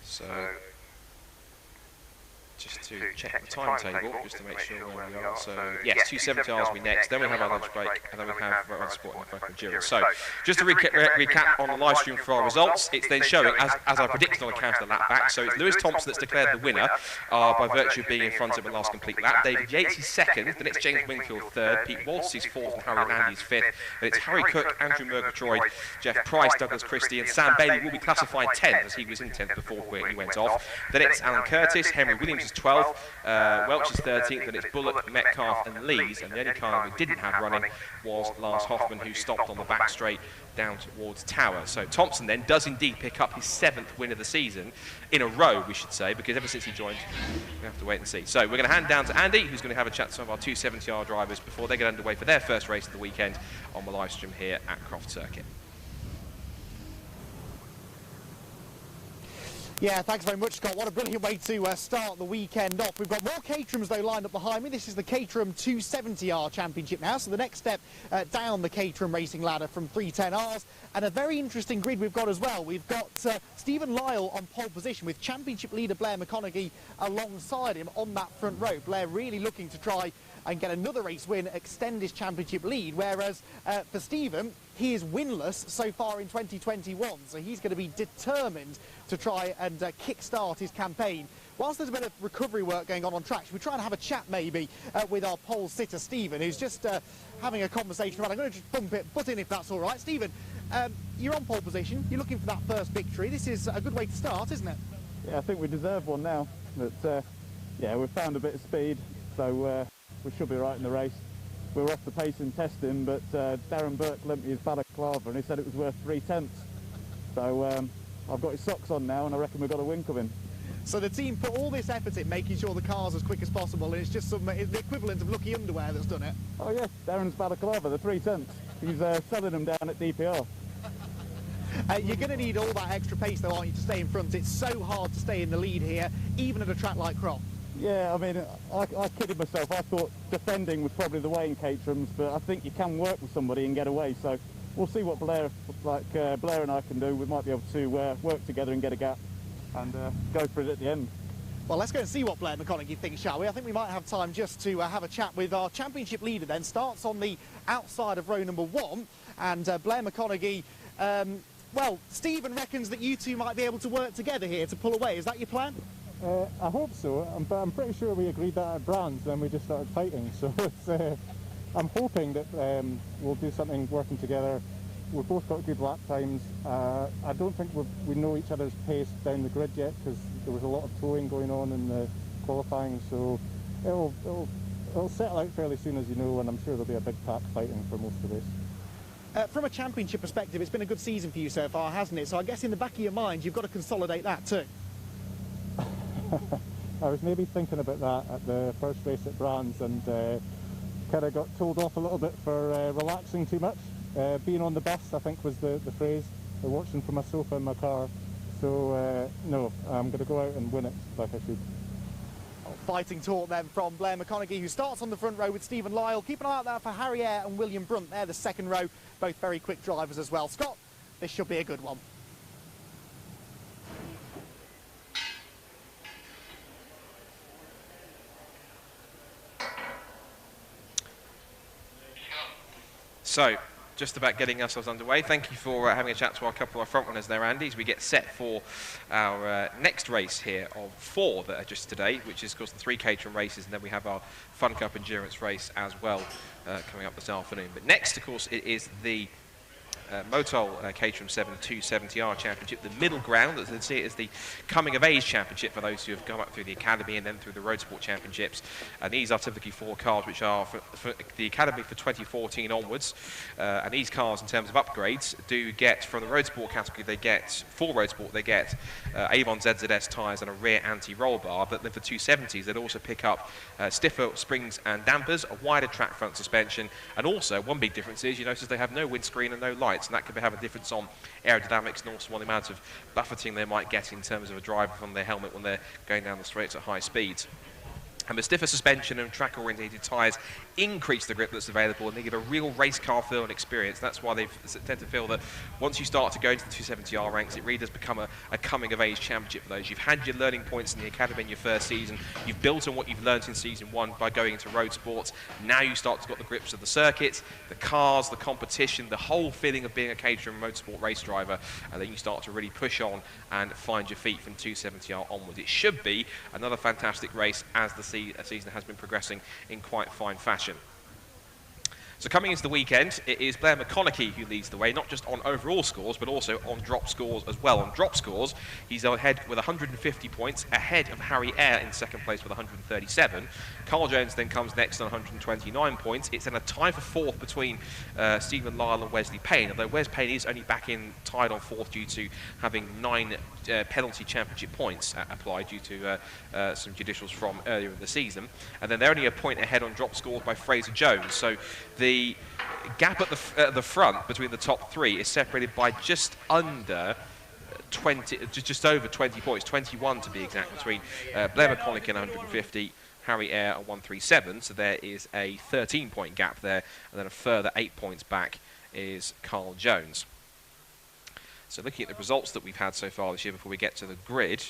So, just to check the timetable, just to make sure where we are. So, yes, 270 hours will be next, then we have our lunch break, and then we have Roadsport and Frank Endurance. So, just to recap on the live stream for our results, it's then showing, as I predicted on account of the lap back, so it's Lewis Thompson that's declared the winner by virtue of being in front of the last complete lap. David Yates is second, then it's James Wingfield third, Pete Waltz is fourth, and Harry Landy is fifth. Then it's Harry Cook, Andrew Murgatroyd, Jeff Price, Douglas Christie, and Sam Bailey will be classified 10th, as he was in 10th before he went off. Then it's Alan Curtis, Henry Williams is 12th, Welch is 13th, then it's Bullock, Metcalf and Lees, and the only car we didn't have running was Lars Hoffman, who stopped on the back straight down towards Tower. So Thompson then does indeed pick up his 7th win of the season, in a row we should say, because ever since he joined we have to wait and see. So we're going to hand down to Andy, who's going to have a chat to some of our 270R drivers before they get underway for their first race of the weekend on the live stream here at Croft Circuit. Yeah, thanks very much, Scott. What a brilliant way to start the weekend off. We've got more Caterhams, though, lined up behind me. This is the Caterham 270R Championship now, so the next step down the Caterham racing ladder from 310Rs. And a very interesting grid we've got as well. We've got Stephen Lyle on pole position with championship leader Blair McConaughey alongside him on that front row. Blair really looking to try and get another race win, extend his championship lead, whereas for Stephen, he is winless so far in 2021, so he's going to be determined to try and kick-start his campaign. Whilst there's a bit of recovery work going on track, should we try and have a chat maybe with our pole sitter Stephen, who's just having a conversation. Right, I'm going to just butt in if that's all right. Stephen, you're on pole position, you're looking for that first victory. This is a good way to start, isn't it? Yeah, I think we deserve one now, but yeah, we've found a bit of speed, so we should be right in the race. We were off the pace in testing, but Darren Burke lent me his balaclava and he said it was worth 3/10. So I've got his socks on now and I reckon we've got a win coming. So the team put all this effort in making sure the car's as quick as possible, and it's just the equivalent of lucky underwear that's done it. Oh yeah, Darren's balaclava, the 3/10. He's selling them down at DPR. You're going to need all that extra pace though, aren't you, to stay in front? It's so hard to stay in the lead here, even at a track like Croft. Yeah, I mean, I kidded myself. I thought defending was probably the way in Caterham's, but I think you can work with somebody and get away. So we'll see what Blair and I can do. We might be able to work together and get a gap and go for it at the end. Well, let's go and see what Blair McConaughey thinks, shall we? I think we might have time just to have a chat with our championship leader then. Starts on the outside of row number 1, and Blair McConaughey, well, Stephen reckons that you two might be able to work together here to pull away. Is that your plan? I hope so, but I'm pretty sure we agreed that at Brands, then we just started fighting, so it's, I'm hoping that we'll do something working together. We've both got good lap times. I don't think we know each other's pace down the grid yet, because there was a lot of towing going on in the qualifying, so it'll settle out fairly soon, as you know, and I'm sure there'll be a big pack fighting for most of this. From a championship perspective, it's been a good season for you so far, hasn't it? So I guess in the back of your mind, you've got to consolidate that too. I was maybe thinking about that at the first race at Brands, and kind of got told off a little bit for relaxing too much. Being on the bus, I think, was the phrase. Watching from my sofa in my car. So no, I'm going to go out and win it like I should. Fighting talk then from Blair McConaughey, who starts on the front row with Stephen Lyle. Keep an eye out there for Harry Eyre and William Brunt. They're the second row, both very quick drivers as well. Scott, this should be a good one. So, just about getting ourselves underway. Thank you for having a chat to our couple of front runners there, Andy, as we get set for our next race here of 4 that are just today, which is, of course, the 3 Caterham races, and then we have our Fun Cup Endurance race as well coming up this afternoon. But next, of course, it is the Motul Caterham 7 270R Championship, the middle ground, as they see it, is the coming of age championship for those who have gone up through the academy and then through the Roadsport Championships. And these are typically 4 cars which are for the academy for 2014 onwards. And these cars, in terms of upgrades, do get from the Roadsport category, they get for Roadsport, they get Avon ZZS tyres and a rear anti-roll bar. But then for 270s, they'd also pick up stiffer springs and dampers, a wider track front suspension, and also one big difference is you notice they have no windscreen and no lights. And that could have a difference on aerodynamics and also on the amount of buffeting they might get in terms of a driver from their helmet when they're going down the straights at high speeds. And the stiffer suspension and track-orientated tyres increase the grip that's available, and they give a real race car feel and experience. That's why they tend to feel that once you start to go into the 270R ranks, it really does become a coming-of-age championship for those. You've had your learning points in the academy in your first season. You've built on what you've learned in season 1 by going into Roadsport. Now you start to get the grips of the circuit, the cars, the competition, the whole feeling of being a Caterham Motorsport race driver, and then you start to really push on and find your feet from 270R onwards. It should be another fantastic race as the season has been progressing in quite fine fashion. So coming into the weekend, it is Blair McConaughey who leads the way, not just on overall scores, but also on drop scores as well. On drop scores, he's ahead with 150 points, ahead of Harry Eyre in second place with 137. Carl Jones then comes next on 129 points. It's then a tie for fourth between Stephen Lyle and Wesley Payne, although Wes Payne is only back in tied on fourth due to having 9 penalty championship points applied due to some judicials from earlier in the season. And then they're only a point ahead on drop scores by Fraser Jones. So the gap at the front between the top 3 is separated by just under 20, just over 20 points, 21 to be exact, between Blair McConaughey and 150, Harry Eyre at 137. So there is a 13-point gap there, and then a further 8 points back is Carl Jones. So looking at the results that we've had so far this year before we get to the grid,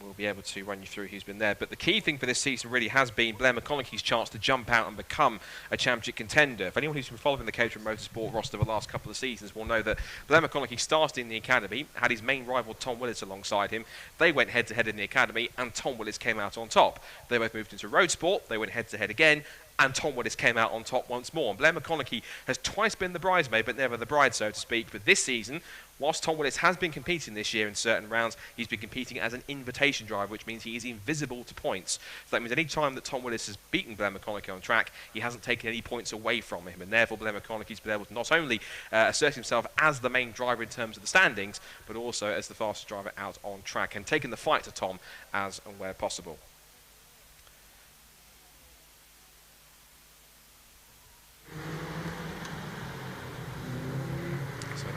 we'll be able to run you through who's been there. But the key thing for this season really has been Blair McConaughey's chance to jump out and become a championship contender. If anyone who's been following the Caterham Motorsport roster the last couple of seasons will know that Blair McConaughey started in the academy, had his main rival Tom Willis alongside him. They went head-to-head in the academy, and Tom Willis came out on top. They both moved into Roadsport, they went head-to-head again, and Tom Willis came out on top once more. And Blair McConaughey has twice been the bridesmaid, but never the bride, so to speak. But this season, whilst Tom Willis has been competing this year in certain rounds, he's been competing as an invitation driver, which means he is invisible to points. So that means any time that Tom Willis has beaten Blair McConaughey on track, he hasn't taken any points away from him. And therefore, Blair McConaughey's been able to not only assert himself as the main driver in terms of the standings, but also as the fastest driver out on track, and taking the fight to Tom as and where possible.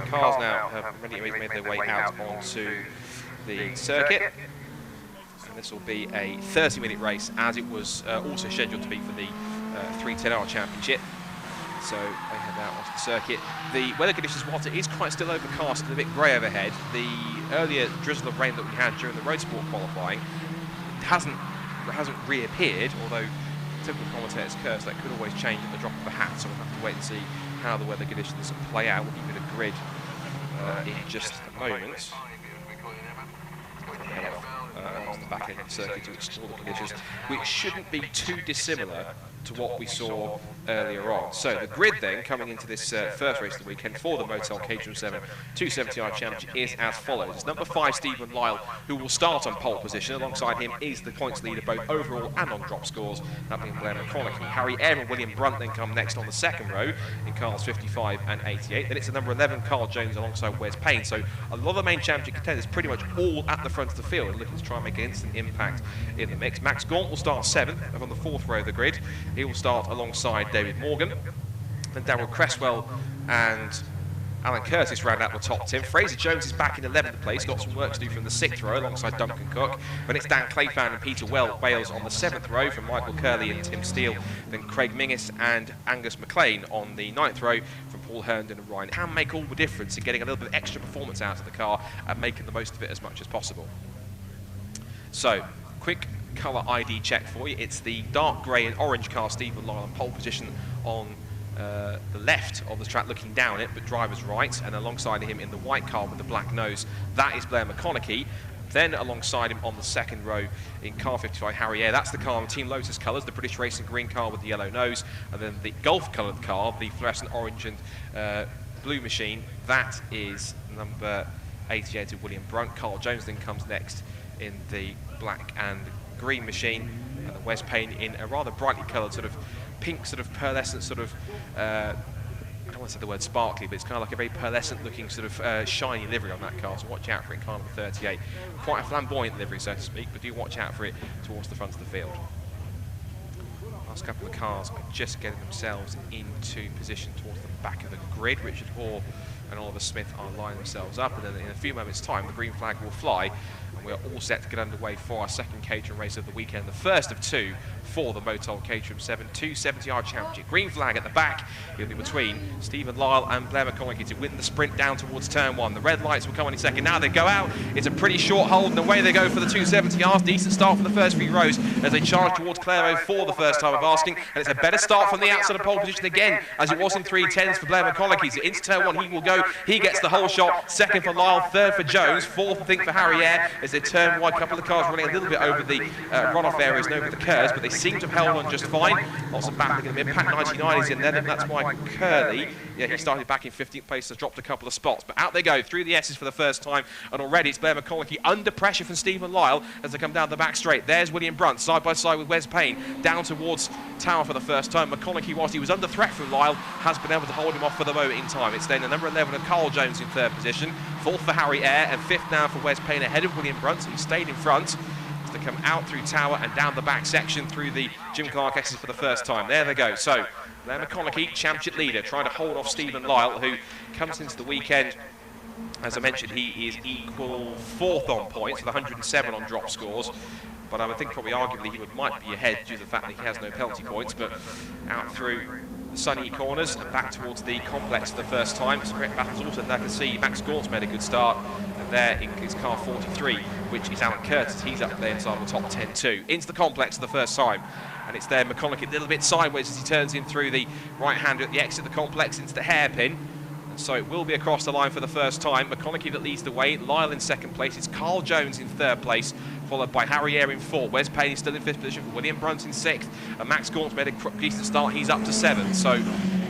Cars now have already made their way out onto the circuit, and this will be a 30-minute race, as it was also scheduled to be for the 310R Championship. So they head out onto the circuit. The weather conditions, whilst it is quite still overcast and a bit grey overhead, the earlier drizzle of rain that we had during the Roadsport qualifying hasn't reappeared, although typical commentators curse that could always change at the drop of a hat, so we'll have to wait and see how the weather conditions play out. We'll give you the grid in just a moment. On the back end of the circuit to explore the conditions, which shouldn't be too dissimilar to what we saw earlier on. So the grid then, coming into this first race of the weekend for the Motul Caterham 7 270R Championship, is as follows. It's number 5, Stephen Lyle, who will start on pole position. Alongside him is the points leader, both overall and on drop scores, that being Blair McConaughey. Harry Eyre and William Brunt then come next on the second row in cars 55 and 88. Then it's the number 11, Carl Jones, alongside Wes Payne. So a lot of the main championship contenders pretty much all at the front of the field, looking to try and make an instant impact in the mix. Max Gaunt will start 7th on the 4th row of the grid. He will start alongside David Morgan. Then Darryl Cresswell and Alan Curtis round out the top 10. Fraser Jones is back in 11th place, got some work to do from the 6th row alongside Duncan Cook. Then it's Dan Clayfan and Peter Wales on the 7th row from Michael Curley and Tim Steele. Then Craig Mingus and Angus McLean on the 9th row from Paul Herndon and Ryan. It can make all the difference in getting a little bit of extra performance out of the car and making the most of it as much as possible. So, quick colour ID check for you. It's the dark grey and orange car, Stephen Lyle, on pole position on the left of the track, looking down it, but driver's right, and alongside him in the white car with the black nose, that is Blair McConaughey. Then alongside him on the second row in car 55, Harry Eyre. That's the car in Team Lotus colours, the British Racing green car with the yellow nose, and then the Gulf coloured car, the fluorescent orange and blue machine, that is number 88 of William Brunt. Carl Jones then comes next in the black and green machine, and the Wes Payne in a rather brightly coloured sort of pink, sort of pearlescent sort of, I don't want to say the word sparkly, but it's kind of like a very pearlescent looking sort of shiny livery on that car, so watch out for it in car number 38. Quite a flamboyant livery, so to speak, but do watch out for it towards the front of the field. Last couple of cars are just getting themselves into position towards the back of the grid. Richard Hoare and Oliver Smith are lining themselves up, and then in a few moments' time the green flag will fly, and we're all set to get underway for our second Caterham race of the weekend, the first of two for the Motul Caterham 7 270R Championship. Green flag at the back. It'll be between Stephen Lyle and Blair McConaughey to win the sprint down towards turn one. The red lights will come on in second. Now they go out. It's a pretty short hold, and away they go for the 270Rs. Decent start for the first few rows as they charge towards Clairo for the first time of asking. And it's a better start from the outside of pole position again, as it was in 310s for Blair McConaughey. So into turn one he will go. He gets the whole shot. Second for Lyle, third for Jones, fourth I think for Harry Air as they turn wide. A couple of cars running a little bit over the runoff areas and over the curves, but they seem to have held on just fine. Lots of battling in a bit. Pack 99 is in there, and that's why Curley, he started back in 15th place, has dropped a couple of spots. But out they go through the S's for the first time, and already it's Blair McConaughey under pressure from Stephen Lyle as they come down the back straight. There's William Brunt side by side with Wes Payne down towards Tower for the first time. McConaughey, whilst he was under threat from Lyle, has been able to hold him off for the moment in time. It's then the number 11 of Carl Jones in third position, fourth for Harry Air, and fifth now for Wes Payne ahead of William Brunt, so he stayed in front as they come out through Tower and down the back section through the Jim Clark S's for the first time. There they go. So Blair McConaughey, championship leader, trying to hold off Stephen Lyle, who comes into the weekend. As I mentioned, he is equal fourth on points with 107 on drop scores. But I would think probably arguably he might be ahead due to the fact that he has no penalty points. But out through the sunny corners and back towards the complex for the first time. Some great battles also. And I can see Max Gaunt's made a good start. And there in his car 43, which is Alan Curtis. He's up there inside of the top 10 too. Into the complex for the first time. And it's there McConaughey a little bit sideways as he turns in through the right-hander at the exit of the complex into the hairpin. So it will be across the line for the first time. McConaughey that leads the way. Lyle in second place. It's Carl Jones in third place, followed by Harry Air in fourth. Wes Payne is still in fifth position for William Brunt in sixth. And Max Gaunt's made a decent start. He's up to seventh. So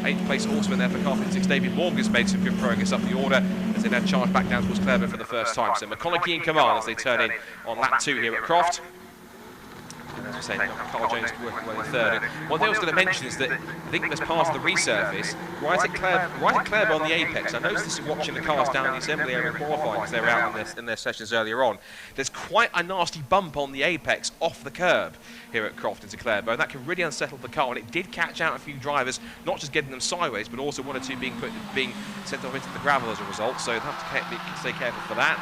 eighth place also in there for car 56. David Morgan's made some good progress up the order as they now charge back down towards Clever for the first time. So McConaughey in command as they turn in on lap 2 here at Croft. And as I say, Carl Jones working well in third. And one thing I was going to mention is that I think as part of the resurface, right at Clever on the apex, I noticed this watching the cars down in the assembly area qualifying as they were out in their sessions earlier on. There's quite a nasty bump on the apex off the curb here at Croft into Clairbo, and that can really unsettle the car, and it did catch out a few drivers, not just getting them sideways, but also one or two being sent off into the gravel as a result, so they'll have to stay careful for that.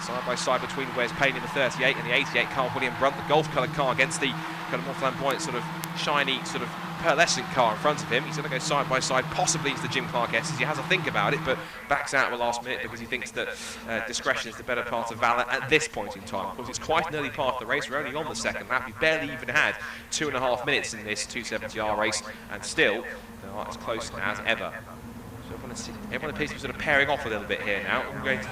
Side by side between Wes Payne in the 38 and the 88 car, William Brunt, the golf-coloured car against the kind of more flamboyant, sort of shiny, sort of pearlescent car in front of him. He's going to go side by side, possibly into the Jim Clark S's. He has a think about it, but backs out at the last minute because he thinks that discretion is the better part of valour at this point in time. Of course, it's quite an early part of the race. We're only on the second lap. We've barely even had 2.5 minutes in this 270R race, and still they are as close as ever. So everyone appears to be sort of pairing off a little bit here now. We're going to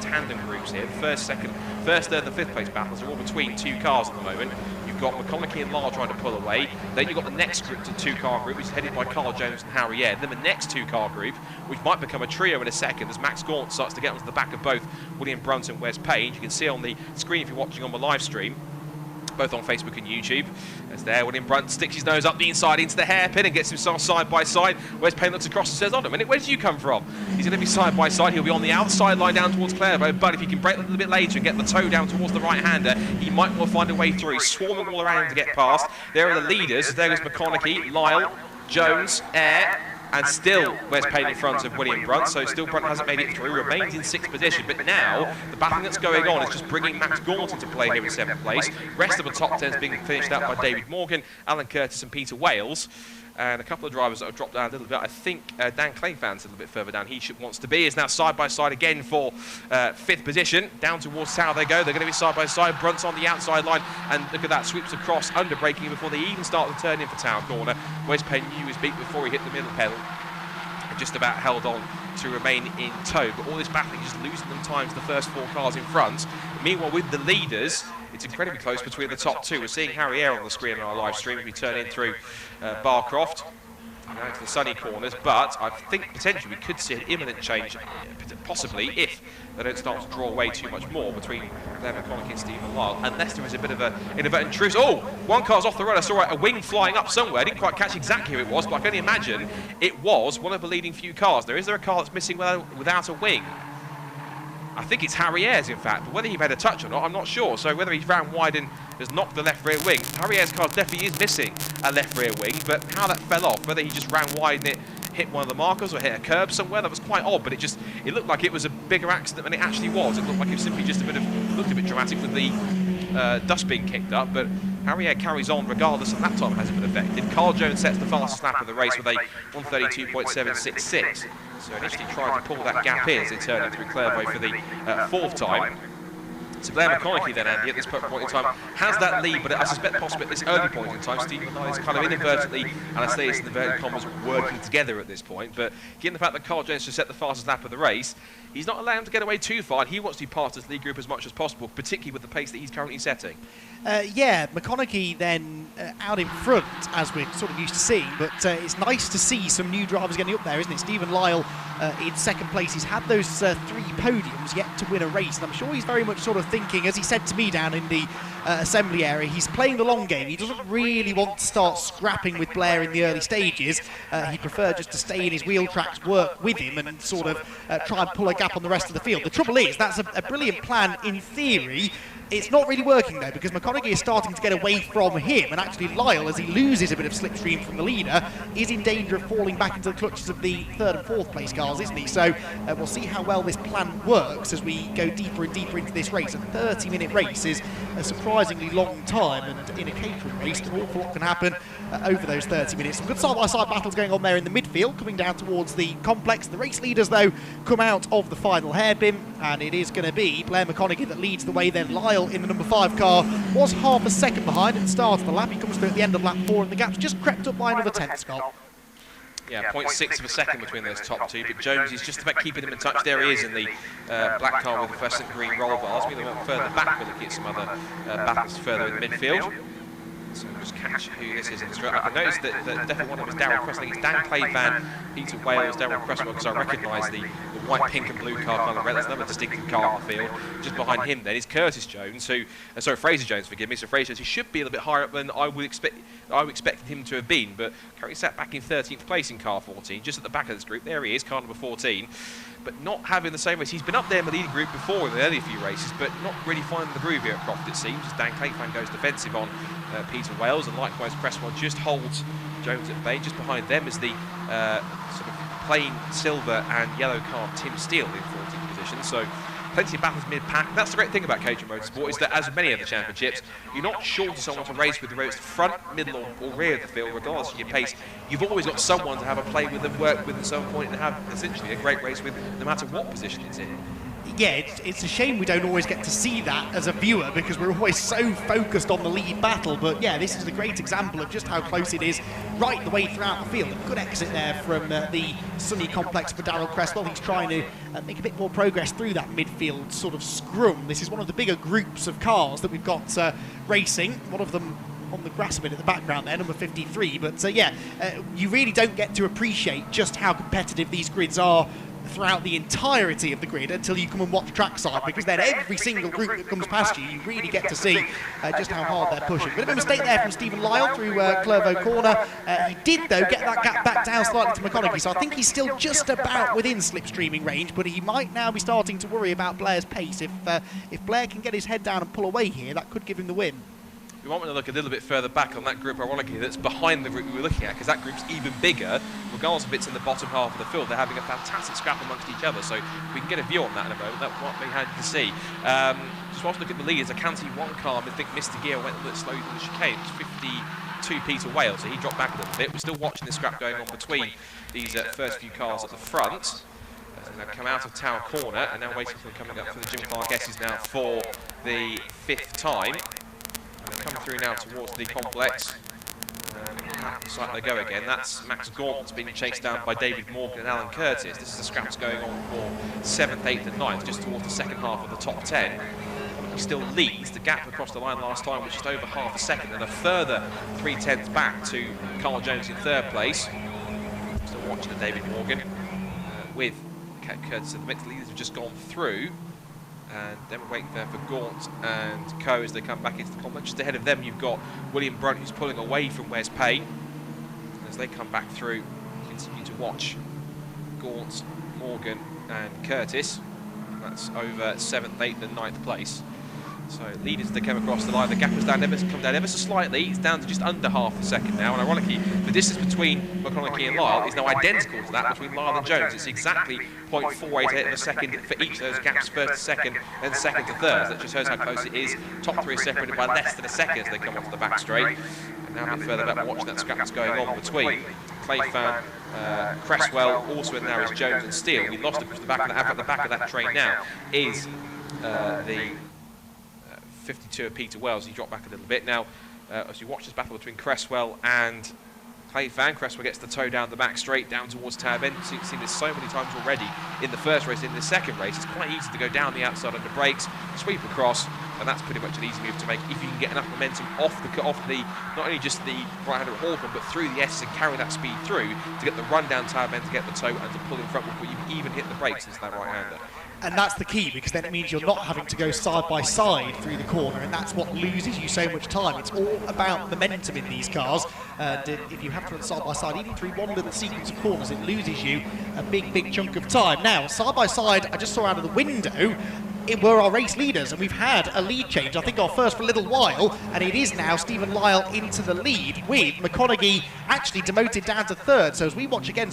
tandem groups here. First, third, and fifth place battles are all between two cars at the moment. You've got McConaughey and Lyle trying to pull away. Then you've got the next group to two-car group, which is headed by Carl Jones and Harry Air. Then the next two-car group, which might become a trio in a second, as Max Gaunt starts to get onto the back of both William Brunt and Wes Payne. You can see on the screen if you're watching on the live stream, both on Facebook and YouTube. As there, William Brunt sticks his nose up the inside into the hairpin and gets himself side by side. Wes Payne looks across and says, "Hold on a minute, where did you come from?" He's going to be side by side. He'll be on the outside line down towards Clairvaux, but if he can break a little bit later and get the toe down towards the right-hander, he might well find a way through. He's swarming all around him to get past. There are the leaders. There is McConaughey, Lyle, Jones, Air, and still Wes Payne in front of William Brunt, so still Brunt hasn't made it through, remains in sixth position, but now the battle that's going on is just bringing Max Gaunt into play here in seventh place. Rest of the top 10 is being finished out by David Morgan, Alan Curtis and Peter Wales, and a couple of drivers that have dropped down a little bit. I think Dan Clayfan's a little bit further down. He wants to be, is now side by side again for fifth position. Down towards Tower they go. They're going to be side by side. Brunt's on the outside line, and look at that, sweeps across, under braking before they even start to turn in for Tower corner. Wes Payne knew his beat before he hit the middle pedal, and just about held on to remain in tow. But all this battling is just losing them time to the first four cars in front. Meanwhile, with the leaders, it's incredibly close between the top two. We're seeing Harry Air on the screen on our live stream as we turn in through Barcroft, now into the sunny corners, but I think potentially we could see an imminent change, possibly, if they don't start to draw away too much more between Blair McConaughey and Stephen Lyle, unless there is a bit of an inadvertent truce. Oh, one car's off the road. I saw a wing flying up somewhere. I didn't quite catch exactly who it was, but I can only imagine it was one of the leading few cars. Is there a car that's missing without a wing? I think it's Harry Air's, in fact, but whether he made a touch or not, I'm not sure. So whether he ran wide and has knocked the left rear wing. Harrier's car definitely is missing a left rear wing, but how that fell off, whether he just ran wide and it hit one of the markers or hit a curb somewhere, that was quite odd, but it looked like it was a bigger accident than it actually was. It looked like it was simply just looked a bit dramatic with the dust being kicked up, but Harrier carries on regardless, and that time hasn't been affected. Carl Jones sets the fastest lap of the race with a 1:32.766. So initially tried to pull that gap in as they turn in through Clairvaux for the fourth time. So Blair McConaughey then, Andy, at this point in time, has that lead, but I suspect possibly at this early point in time, Stephen Nye is kind of inadvertently, and I say this in inverted commas, working together at this point. But given the fact that Carl Jones just set the fastest lap of the race, he's not allowed to get away too far. He wants to be part of this lead group as much as possible, particularly with the pace that he's currently setting. Yeah, McConaughey then out in front, as we're sort of used to seeing, but it's nice to see some new drivers getting up there, isn't it? Stephen Lyle in second place. He's had those 3 podiums yet to win a race, and I'm sure he's very much sort of thinking, as he said to me down in the assembly area, he's playing the long game. He doesn't really want to start scrapping with Blair in the early stages. He'd prefer just to stay in his wheel tracks, work with him, and sort of try and pull a gap on the rest of the field. The trouble is, that's a brilliant plan in theory. It's not really working though, because McConaughey is starting to get away from him, and actually Lyle, as he loses a bit of slipstream from the leader, is in danger of falling back into the clutches of the 3rd and 4th place cars, isn't he? So we'll see how well this plan works as we go deeper and deeper into this race. A 30-minute race is a surprisingly long time, and in a Caterham race, an awful lot can happen over those 30 minutes. Some good side-by-side battles going on there in the midfield, coming down towards the complex. The race leaders, though, come out of the final hairpin, and it is going to be Blair McConaughey that leads the way. Then Lyle in the number 5 car was half a second behind at the start of the lap. He comes through at the end of lap 4, and the gap's just crept up by another 10th, Scott. Yeah, 0.6 of a second between those top two, but Jones is just about keeping him in touch. There he is in the black car with the fluorescent green roll bars. We're going to further back, we're looking at some other battles further in the midfield. So we'll just catch who this is in the straight. I noticed that definitely one of them is Darren Cresswell. I think it's Dan Clayvan, Peter Wales, Darren Cresswell, because I recognise the white, pink and blue car kind of red. That's another distinctive car on the field. Just behind him then is Curtis Jones, who, Fraser Jones, forgive me. So Fraser Jones, he should be a little bit higher up than I would expect him to have been, but currently sat back in 13th place in car 14, just at the back of this group. There he is, car number 14. But not having the same race. He's been up there in the lead group before in the earlier few races, but not really finding the groove here at Croft, it seems. Dan Clayfan goes defensive on Peter Wales, and likewise Cresswell just holds Jones at bay. Just behind them is the sort of plain silver and yellow car Tim Steele in 14th position. So plenty of battles mid-pack. That's the great thing about Caterham Motorsport, is that as many of the championships, you're not short of someone to race with the roads front, middle or rear of the field, regardless of your pace. You've always got someone to have a play with and work with at some point and have essentially a great race with, no matter what position it's in. Yeah, it's a shame we don't always get to see that as a viewer, because we're always so focused on the lead battle. But yeah, this is a great example of just how close it is right the way throughout the field. A good exit there from the Sunny complex for Darrell Cresswell. He's trying to make a bit more progress through that midfield sort of scrum. This is one of the bigger groups of cars that we've got racing. One of them on the grass a bit at the background there, number 53. But you really don't get to appreciate just how competitive these grids are throughout the entirety of the grid until you come and watch trackside, because then every single group that comes past you, you really get to see just how hard they're pushing. Bit of a mistake there from Stephen Lyle through Clairvaux corner. He did, though, get that gap back down slightly to McConaughey, so I think he's still just about within slipstreaming range, but he might now be starting to worry about Blair's pace. If Blair can get his head down and pull away here, that could give him the win. We might want to look a little bit further back on that group, ironically, that's behind the group we were looking at, because that group's even bigger. Regardless if it's in the bottom half of the field, they're having a fantastic scrap amongst each other, so we can get a view on that in a moment. That might be handy to see. Just whilst looking at the leaders, I can see one car, I think Mr. Gear went a little slow in the chicane. It was 52 Peter Wales, so he dropped back a little bit. We're still watching the scrap going on between these first few cars at the front. And they've come out of Tower Corner, and now waiting for them coming up for the Jim Clark S's now for the 5th time. Come through now towards the complex. Looks like they go again. That's Max Gaunt that's been chased down by David Morgan and Alan Curtis. This is the scraps going on for 7th, 8th and 9th, just towards the second half of the top 10. He still leads. The gap across the line last time was just over half a second, and a further 3/10 back to Carl Jones in 3rd place. Still watching the David Morgan with Curtis and the mixed leaders have just gone through. And then we're waiting there for Gaunt and Co as they come back into the complex. Just ahead of them, you've got William Brunt, who's pulling away from Wes Payne. As they come back through, continue to watch Gaunt, Morgan and Curtis. That's over 7th, 8th and 9th place. So leaders that came across the line, the gap has come down ever so slightly. It's down to just under half a second now, and ironically, the distance between McConaughey and Lyle is now identical to that between Lyle and Jones. It's exactly 0.488 of a second for each of those gaps, first to second, then second to third. That just shows how close it is. Top three are separated by less than a second as they come onto the back straight. And now a bit further back, we're watching that scrap that's going on between Clayfan, Cresswell, also in there is Jones and Steele. We lost it because the back of that train now is the 52 of Peter Wells. He dropped back a little bit. Now, as you watch this battle between Cresswell and Clayfan, Cresswell gets the toe down the back straight down towards Tab End. You've seen this so many times already in the first race. In the second race, it's quite easy to go down the outside under brakes, sweep across, and that's pretty much an easy move to make if you can get enough momentum off the not only just the right-hander at Hawthorne, but through the S and carry that speed through to get the run down Tab End, to get the toe and to pull in front before you even hit the brakes as that right-hander. And that's the key, because then it means you're not having to go side by side through the corner, and that's what loses you so much time. It's all about momentum in these cars. If you have to run side by side, even through one little sequence of corners, it loses you a big chunk of time. Now, side by side, I just saw out of the window, it were our race leaders, and we've had a lead change. I think our first for a little while, and it is now Stephen Lyle into the lead, with McConaughey actually demoted down to third. So as we watch again,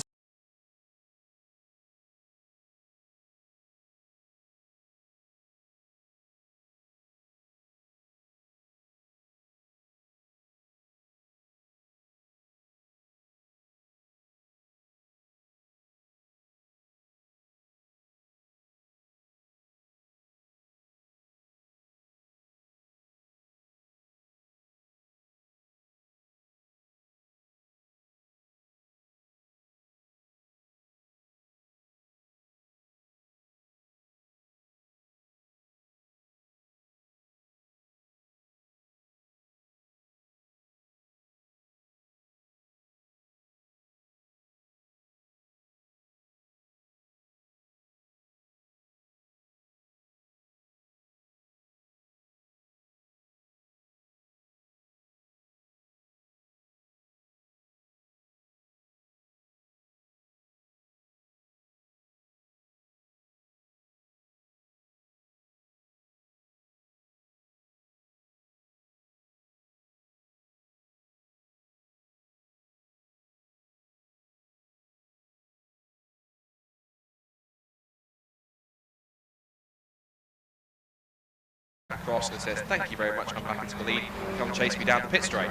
across and says, "Thank you very much, I'm back into the lead, come chase me down the pit straight."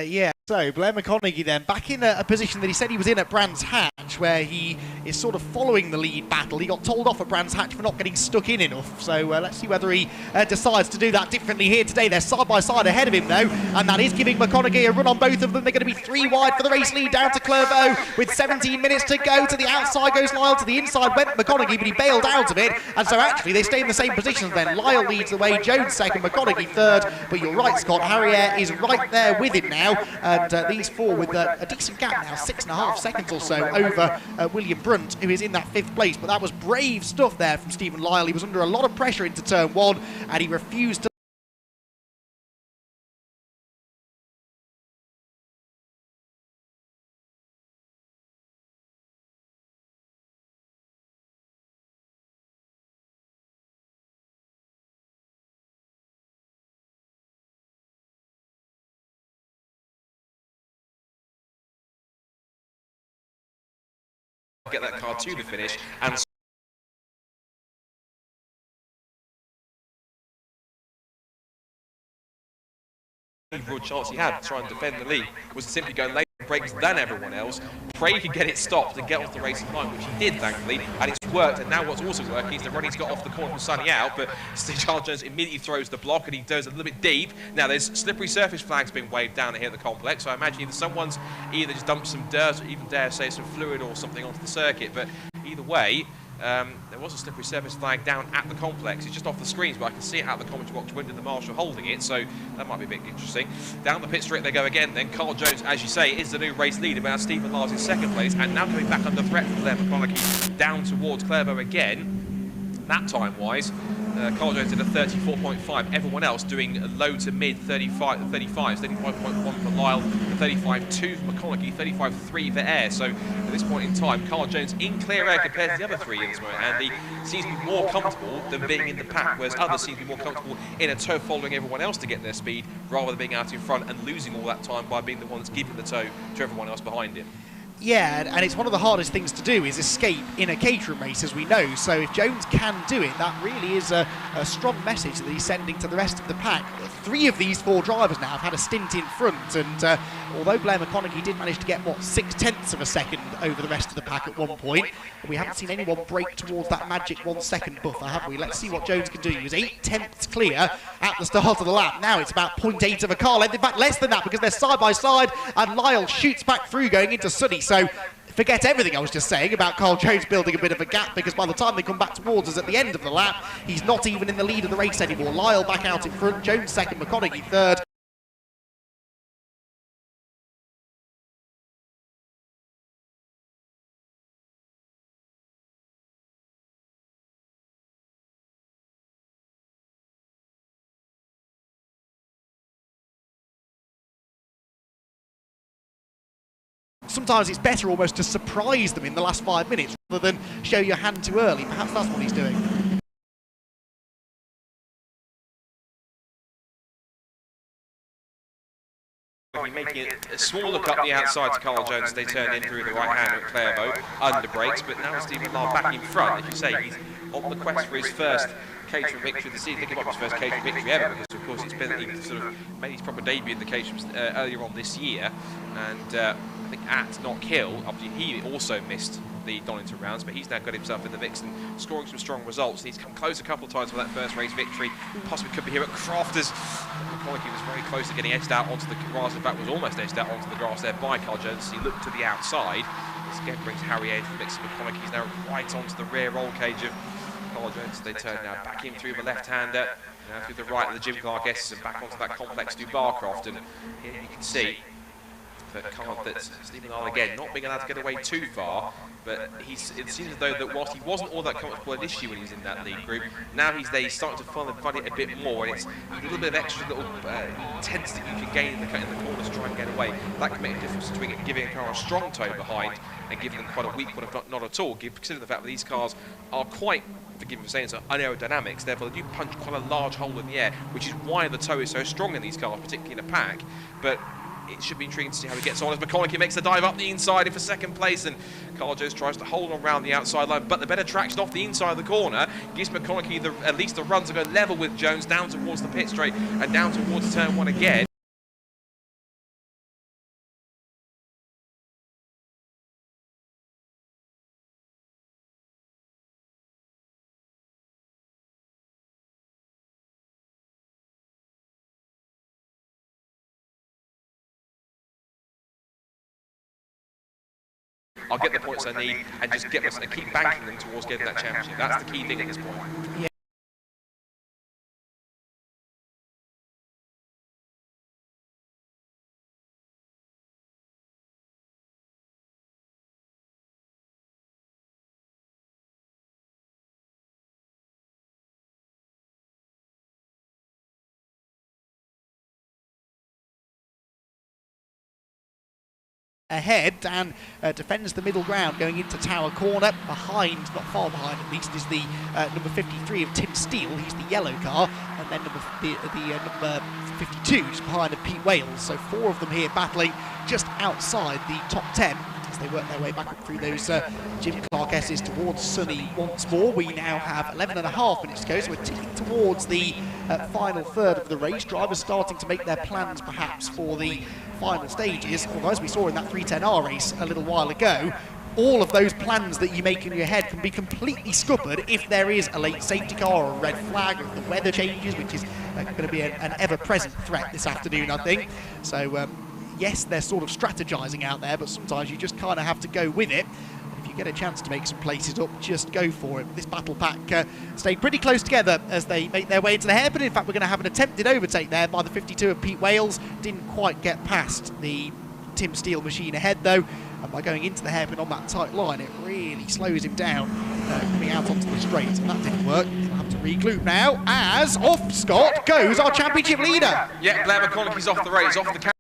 yeah, so Blair McConaughey then back in a position that he said he was in at Brands Hatch, where he is sort of following the lead battle. He got told off at Brands Hatch for not getting stuck in enough, so let's see whether he decides to do that differently here today. They're side by side ahead of him though, and that is giving McConaughey a run on both of them. They're going to be 3 wide for the race lead down to Clervaux with 17 minutes to go. To the outside goes Lyle, to the inside went McConaughey, but he bailed out of it, and so actually they stay in the same positions then. Lyle leads the way, Jones second, McConaughey third, but you're right, Scott, Harrier is right there with him now, and these four with a decent gap now, 6.5 seconds or so over William Brunt, who is in that 5th place. But that was brave stuff there from Stephen Lyle. He was under a lot of pressure into turn 1, and he refused to get that car to the finish, and the real chance he had to try and defend the lead was to simply go later brakes than everyone else, pray he could get it stopped and get off the racing line, which he did thankfully, and it's worked. And now what's also working is the run he's got off the corner from Sunny out, but Charles Jones immediately throws the block and he goes a little bit deep. Now there's slippery surface flags being waved down here at the complex, so I imagine either someone's just dumped some dirt or even dare say some fluid or something onto the circuit, but either way, there was a slippery surface flag down at the complex. It's just off the screens, but I can see it out the commentary box window, the marshal holding it, so that might be a bit interesting. Down the pit straight they go again then. Carl Jones, as you say, is the new race leader, but now Stephen Lyle's in 2nd place, and now coming back under threat from Blair McConaughey down towards Clervaux again. That time-wise, Carl Jones did a 34.5. Everyone else doing low to mid 35s, 35.1 for Lyle, 35.2 for McConaughey, 35.3 for Air. So at this point in time, Carl Jones in clear air compared to the other three in this moment. Andy seems to be more comfortable than being in the pack, whereas others seem to be more comfortable in a tow following everyone else to get their speed, rather than being out in front and losing all that time by being the one that's giving the tow to everyone else behind him. Yeah, and it's one of the hardest things to do is escape in a Caterham race, as we know. So if Jones can do it, that really is a strong message that he's sending to the rest of the pack. 3 of these 4 drivers now have had a stint in front, and although Blair McConaughey did manage to get, what, 0.6 of a second over the rest of the pack at one point, we haven't seen anyone break towards that magic 1 second buffer, have we? Let's see what Jones can do. He was 0.8 clear at the start of the lap. Now it's about 0.8 of a car length. In fact, less than that, because they're side by side, and Lyle shoots back through going into Sunny. So forget everything I was just saying about Carl Jones building a bit of a gap, because by the time they come back towards us at the end of the lap, he's not even in the lead of the race anymore. Lyle back out in front, Jones second, McConaughey third. Sometimes it's better almost to surprise them in the last 5 minutes rather than show your hand too early. Perhaps that's what he's doing. Making a small look up the outside to Carl Jones as they turn in through the right hand at Clairvaux, under brakes, but now Stephen Lyle back in front. As you say, he's on the quest for his first Caterham victory of the season. I think it might be his first Caterham victory ever, because of course he sort of made his proper debut in the Caterham earlier on this year, and I think at Not Kill, obviously he also missed the Donington rounds, but he's now got himself in the mix and scoring some strong results. He's come close a couple of times for that first race victory. Possibly could be here at Croft, as McConaughey was very close to getting edged out onto the grass. In fact, was almost edged out onto the grass there by Carl Jones. He looked to the outside. This again brings Harry into the mix. McConaughey's now right onto the rear roll cage of Carl Jones. They turn now back in through the left-hander, now through the right of the Jim Clark S's and back onto that complex to Barcroft. And here you can see that Stephen Lyle again not being allowed to get away too far, but it seems as though that whilst he wasn't all that comfortable initially when he was in that lead group, now he's there, he's starting to find it a bit more, and it's a little bit of extra little tense that you can gain in the corners to try and get away. That can make a difference between giving a car a strong tow behind and giving them quite a weak one, if not at all. Consider the fact that these cars are quite, forgive me for saying so, unaerodynamics, therefore they do punch quite a large hole in the air, which is why the tow is so strong in these cars, particularly in a pack. But it should be intriguing to see how he gets on as McConaughey makes the dive up the inside in for second place, and Carl Jones tries to hold on around the outside line, but the better traction off the inside of the corner gives McConaughey at least the run to go level with Jones down towards the pit straight and down towards turn 1 again. I'll get the points I need and just keep banking them towards getting that championship. That's the key thing at this point. Yeah. Ahead and defends the middle ground going into Tower Corner. Behind, not far behind at least, is the number 53 of Tim Steele. He's the yellow car, and then number 52 just behind of Pete Wales. So 4 of them here battling just outside the top 10 as they work their way back up through those Jim Clark S's towards Sunny once more. We now have 11.5 minutes to go, so we're ticking towards the final third of the race. Drivers starting to make their plans perhaps for the final stages, although as we saw in that 310R race a little while ago, all of those plans that you make in your head can be completely scuppered if there is a late safety car or a red flag, or if the weather changes, which is going to be an ever-present threat this afternoon, I think. So yes, they're sort of strategizing out there, but sometimes you just kind of have to go with it. If you get a chance to make some places up, just go for it. This battle pack stayed pretty close together as they make their way into the hairpin. In fact, we're going to have an attempted overtake there by the 52 of Pete Wales. Didn't quite get past the Tim Steele machine ahead though, and by going into the hairpin on that tight line, it really slows him down coming out onto the straight, and that didn't work. We'll have Time to regroup now as off Scott goes our championship leader. Yeah, Blair McConaughey's off the race, off the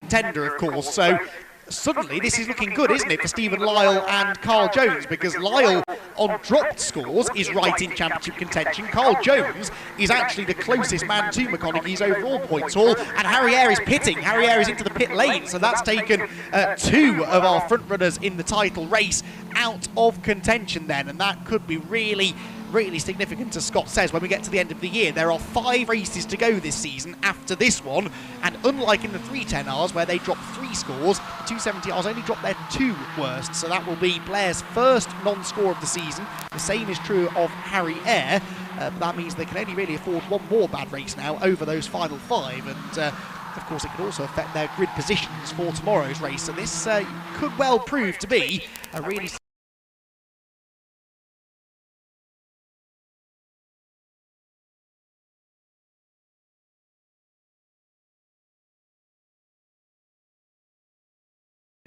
Contender, of course, so suddenly this is looking good, isn't it, for Stephen Lyle and Carl Jones, because Lyle on dropped scores is right in championship contention. Carl Jones is actually the closest man to McConaughey's overall points haul, and Harry Eyre is pitting. Harry Eyre is into the pit lane, so that's taken two of our front runners in the title race out of contention then, and that could be really significant, as Scott says, when we get to the end of the year. There are 5 races to go this season after this one, and unlike in the 310Rs where they drop 3 scores, the 270Rs only drop their 2 worst, so that will be Blair's first non-score of the season. The same is true of Harry Eyre, but that means they can only really afford one more bad race now over those final 5, and of course it could also affect their grid positions for tomorrow's race, so this could well prove to be a really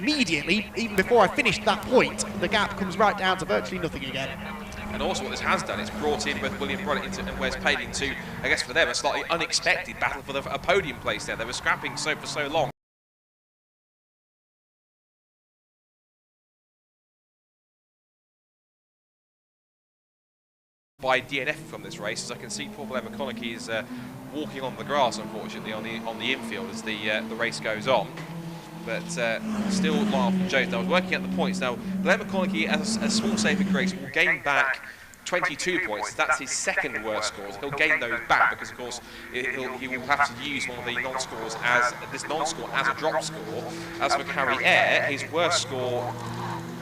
immediately, even before I finished that point, the gap comes right down to virtually nothing again. And also what this has done, it's brought in both William Brunt and Wes Payne into, I guess for them, a slightly unexpected battle for a podium place there. They were scrapping for so long. By DNF from this race, as I can see, poor Blair McConaughey is walking on the grass, unfortunately, on the infield as the race goes on. But still Lyle from Jones. I was working at the points. Now, Blair McConaughey, as a small saving grace, will gain back 22 points. That's his second worst scores. He'll gain those back because, of course, he will have to use one of the non-scores as this non-score as a drop score. As for Harry Eyre, his worst score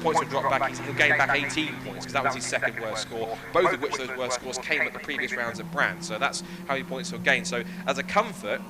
points will drop back. He'll gain back 18 points because that was his second worst score. Both of which those worst scores came at the previous rounds at Brand. So that's how many points he'll gain. So as a comfort,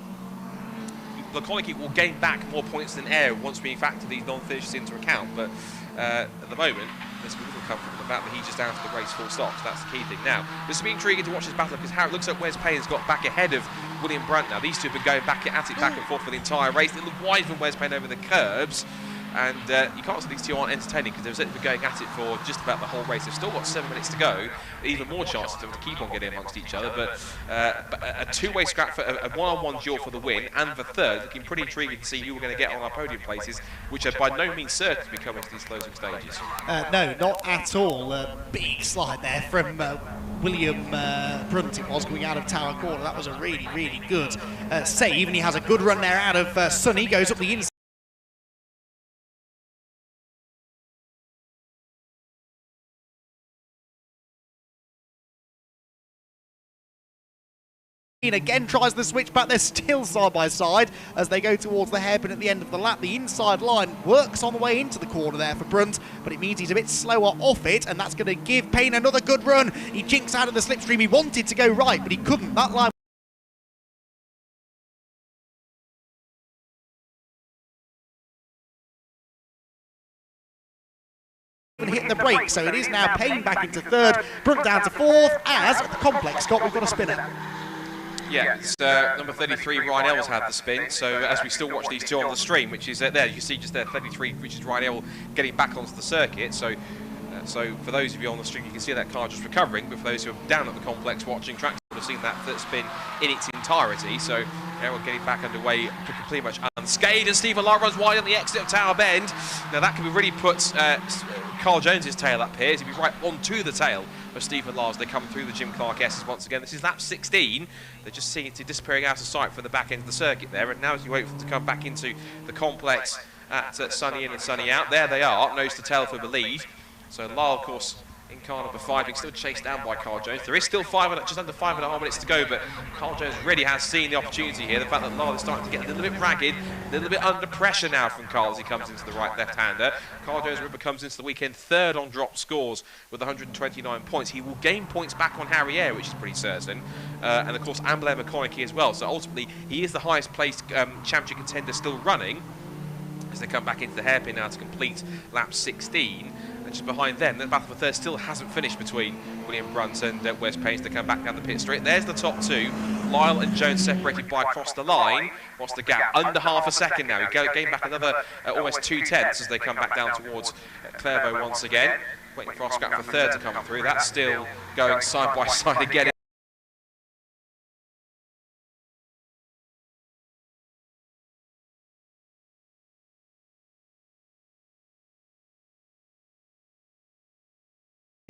McConaughey will gain back more points than Eyre once we factor these non-finishes into account, but at the moment there's a little comfort from the fact that he's just out of the race full stop, so that's the key thing. Now, this will be intriguing to watch this battle because Harry looks like Wes Payne's got back ahead of William Brunt now. These two have been going back at it back and forth for the entire race. They look wide from Wes Payne over the curbs, and you can't say these two aren't entertaining because they've been going at it for just about the whole race. They've still got 7 minutes to go, even more chances for them to keep on getting amongst each other, but a two-way scrap for a one-on-one duel for the win, and the third, looking pretty intriguing to see who we're going to get on our podium places, which are by no means certain to be coming to these closing stages. No, not at all. Big slide there from William Brunt, it was, going out of Tower Corner. That was a really good save, and he has a good run there out of Sunny, goes up the inside. Again tries the switch back, they're still side by side as they go towards the hairpin at the end of the lap. The inside line works on the way into the corner there for Brunt, but it means he's a bit slower off it, and that's going to give Payne another good run. He jinks out of the slipstream. He wanted to go right, but he couldn't. That line hit the brake, so it is now Payne back into third, Brunt down to fourth, as at the complex, Scott, we've got a spinner. Yeah, it's number 33, Ryan Ells had the spin, so as we still watch these two on the stream, which is there, you can see just there, 33, which is Ryan Ells getting back onto the circuit, so for those of you on the stream, you can see that car just recovering, but for those who are down at the complex watching tracks, would have seen that spin in its entirety, so Errol getting back underway pretty much unscathed, and Stephen Lara runs wide on the exit of Tower Bend. Now that could really put Carl Jones's tail up here. He'd be right onto the tail of Stephen Lara as they come through the Jim Clark S's once again. This is lap 16. They're just seeing it disappearing out of sight from the back end of the circuit there, and now as you wait for them to come back into the complex at Sunny in and Sunny out, there they are, nose to tail for the lead. So Lara, of course, in car number 5, being still chased down by Carl Jones. There is still just under 5.5 minutes to go, but Carl Jones really has seen the opportunity here. The fact that Lara is starting to get a little bit ragged, a little bit under pressure now from Carl as he comes into the right left-hander. Carl Jones comes into the weekend third on drop scores with 129 points. He will gain points back on Harry Air, which is pretty certain, and of course Ambler McConaughey as well. So ultimately, he is the highest placed championship contender still running as they come back into the hairpin now to complete lap 16. And just behind them, the battle for third still hasn't finished between William Brunt and Wes Payne to come back down the pit straight. There's the top two. Lyle and Jones separated by across the line. What's the gap? Under half a second now. He gained back another almost 2/10 as they come back down towards Clairvaux once again. Waiting for Oscar for third to come through. That's still going side by side again.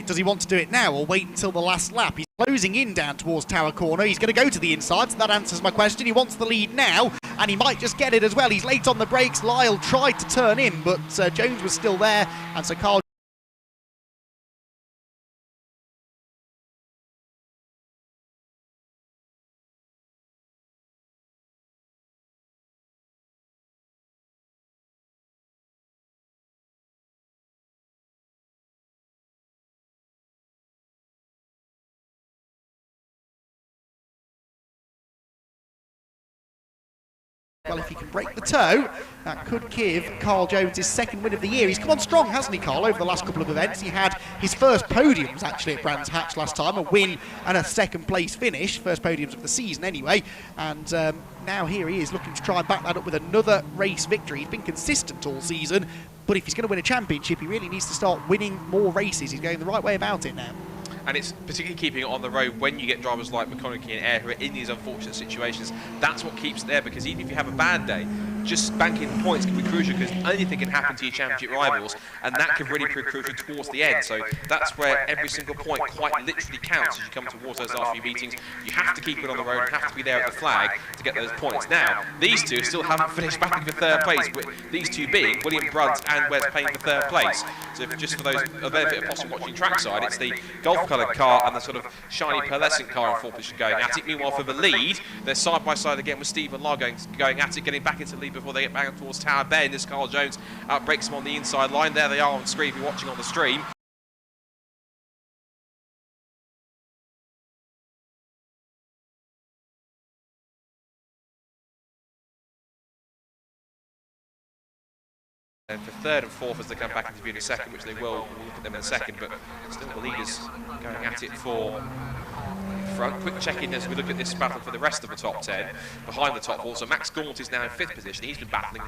Does he want to do it now or wait until the last lap? He's closing in down towards Tower Corner. He's going to go to the inside, so that answers my question. He wants the lead now, and he might just get it as well. He's late on the brakes. Lyle tried to turn in, but Jones was still there, and so Carl well, if he can break the toe, that could give Carl Jones his second win of the year. He's come on strong, hasn't he, Carl, over the last couple of events? He had his first podiums, actually, at Brands Hatch last time, a win and a second-place finish, first podiums of the season anyway, and now here he is looking to try and back that up with another race victory. He's been consistent all season, but if he's going to win a championship, he really needs to start winning more races. He's going the right way about it now. And it's particularly keeping it on the road when you get drivers like McConaughey and Air who are in these unfortunate situations. That's what keeps it there, because even if you have a bad day, just banking points can be crucial, because anything can happen to your championship rivals, and that can really prove crucial towards the end. So that's where every single point quite literally counts as you come towards those last few meetings. You have to keep it on the road, you have to be there at the flag to get those points. Now, these two still haven't finished battling for third place, with these two being William Brunt and Wes Payne for third place. So just for those, a benefit of possibly watching trackside, it's the golf-coloured car and the sort of shiny pearlescent car in fourth position going at it. Meanwhile, for the lead, they're side by side again with Stephen Lara going at it, getting back into the lead before they get back towards Tower Bend as Carl Jones outbreaks him on the inside line. There they are on screen if you're watching on the stream. And for third and fourth as they come back into view in a second, which they will, we'll look at them in a second, but still the leaders going at it for front. Quick check-in as we look at this battle for the rest of the top 10 behind the top 4. So Max Gaunt is now in 5th position. He's been battling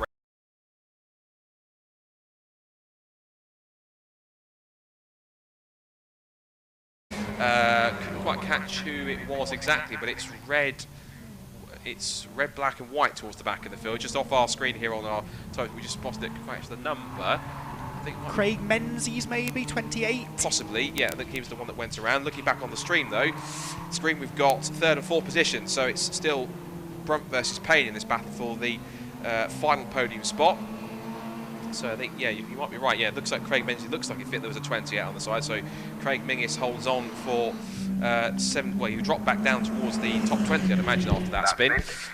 couldn't quite catch who it was exactly, but it's red, black and white towards the back of the field. Just off our screen here on our total, we just spotted it, quite actually the number. I think Craig Menzies maybe, 28? Possibly, yeah, I think he was the one that went around. Looking back on the stream though, we've got third and fourth position, so it's still Brunt versus Payne in this battle for the final podium spot. So I think, yeah, you might be right. Yeah, it looks like Craig Menzies, looks like it fit there was a 20 out on the side. So Craig Mingus holds on for 7. Well, you drop back down towards the top 20, I'd imagine, after that spin.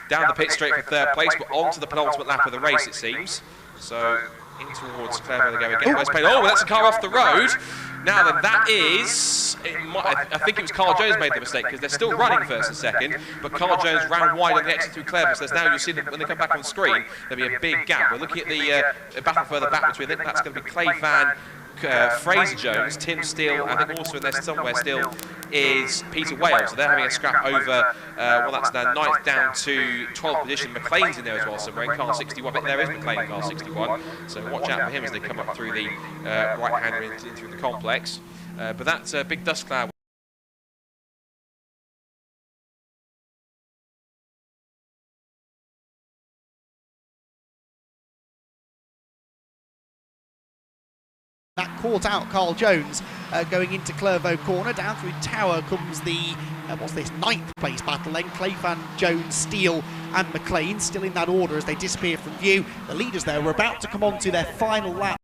Down the pit straight for third place, but on to the penultimate lap of the race, it seems. So in towards Clairvaux they go again. Wes Payne. Oh, that's a car off the road. Now then, that is, I think it was Carl Jones made the mistake, because they're still running first and second, but Carl Jones ran wide on the exit through Clairvaux, so now you'll see them when they come back on the screen, there'll be a big gap. We're looking at the battle further back between, I think that's going to be Clay Fan, Fraser Jones, Tim Steele, I think also in there somewhere still is Peter Wales. So they're having a scrap over, well, that's now 9th down to 12th position. McLean's in there as well somewhere in car 61. I think there is McLean in car 61. So watch out for him as they come up through the right-hander in through the complex. But that's a big dust cloud. caught out Carl Jones going into Clervaux corner. Down through Tower comes the, what's this, 9th place battle then. Clayfan, Jones, Steele and McLean still in that order as they disappear from view. The leaders there were about to come on to their final lap.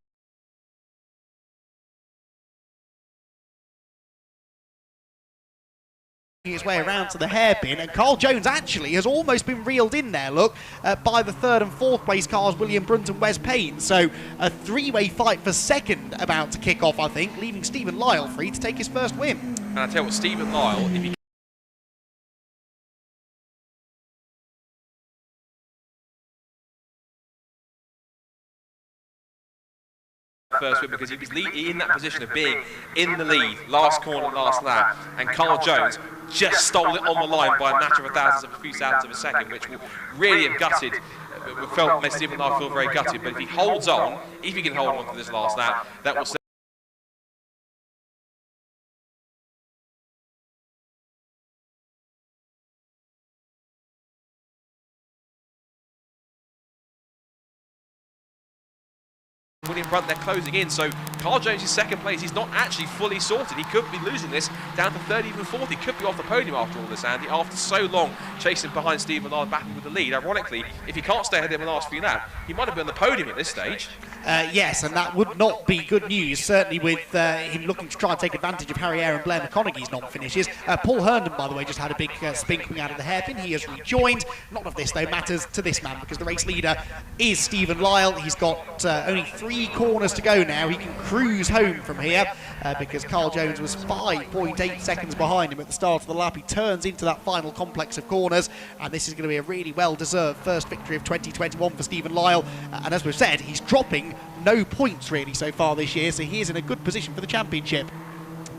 His way around to the hairpin, and Carl Jones actually has almost been reeled in there, look, by the 3rd and 4th place cars, William Brunt and Wes Payne. So a three-way fight for second about to kick off, I think, leaving Stephen Lyle free to take his first win. And I tell you what, Stephen Lyle, if he first win, because he was in that position of being in the lead, last corner, last lap, and Carl Jones just stole it on the line by a matter of a few thousandths of a second, which will really have gutted, made Stephen Lyle feel very gutted. But if he holds on, if he can hold on to this last lap, that will William Brunt, they're closing in, so Carl Jones is second place. He's not actually fully sorted. He could be losing this down to 30, even 40. He could be off the podium after all this, Andy, after so long chasing behind Stephen Lyle, battling with the lead. Ironically, if he can't stay ahead of him in the last few laps, he might have been on the podium at this stage. Yes, and that would not be good news, certainly with him looking to try and take advantage of Harry Eyre and Blair McConaughey's non-finishes. Paul Herndon, by the way, just had a big spin coming out of the hairpin. He has rejoined. None of this, though, matters to this man, because the race leader is Stephen Lyle. He's got only 3 corners to go now. He can cruise home from here because Carl Jones was 5.8 seconds behind him at the start of the lap. He turns into that final complex of corners, and this is going to be a really well-deserved first victory of 2021 for Stephen Lyle. And as we've said, he's dropping no points really so far this year, so he is in a good position for the championship.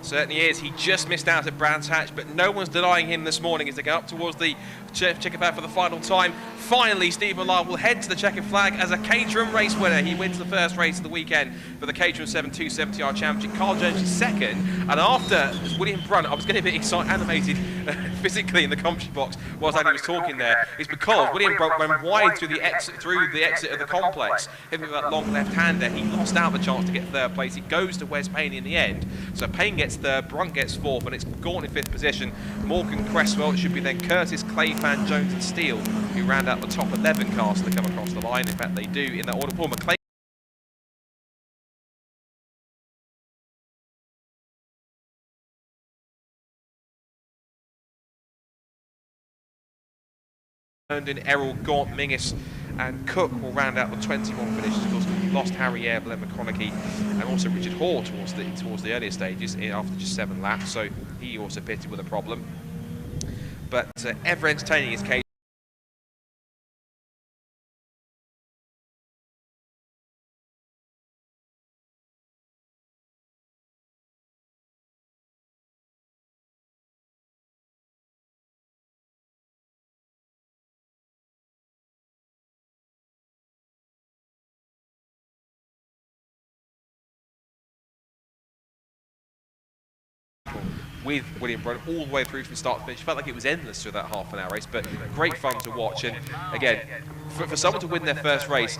Certainly is. He just missed out at Brands Hatch, but no one's denying him this morning as they go up towards the checkered flag for the final time. Finally, Stephen Lyle will head to the checkered flag as a Caterham race winner. He wins the first race of the weekend for the Caterham 7.270R Championship. Carl Jones is second, and after William Brunt, I was getting a bit animated physically in the commentary box whilst Andy was talking there, is because William Brunt went wide through the exit of the complex, hitting with that long left-hander. He lost out the chance to get third place. It goes to Wes Payne in the end, so Payne gets third, Brunt gets fourth, and it's Gaunt in 5th position. Morgan Cresswell, it should be then Curtis, Clayfan, Jones and Steele who round out the top 11 cars to come across the line. In fact, they do in that order. Paul McLean Herndon, Errol, Gaunt, Mingus and Cook will round out the 21 finishes. Of course, we lost Harry Eyre, Blair McConaughey and also Richard Hoare towards the earlier stages after just 7 laps, so he also pitted with a problem. But ever entertaining his case. With William Brunt all the way through from start to finish. It felt like it was endless through that half-an-hour race, but great fun to watch. And again, for someone to win their first race,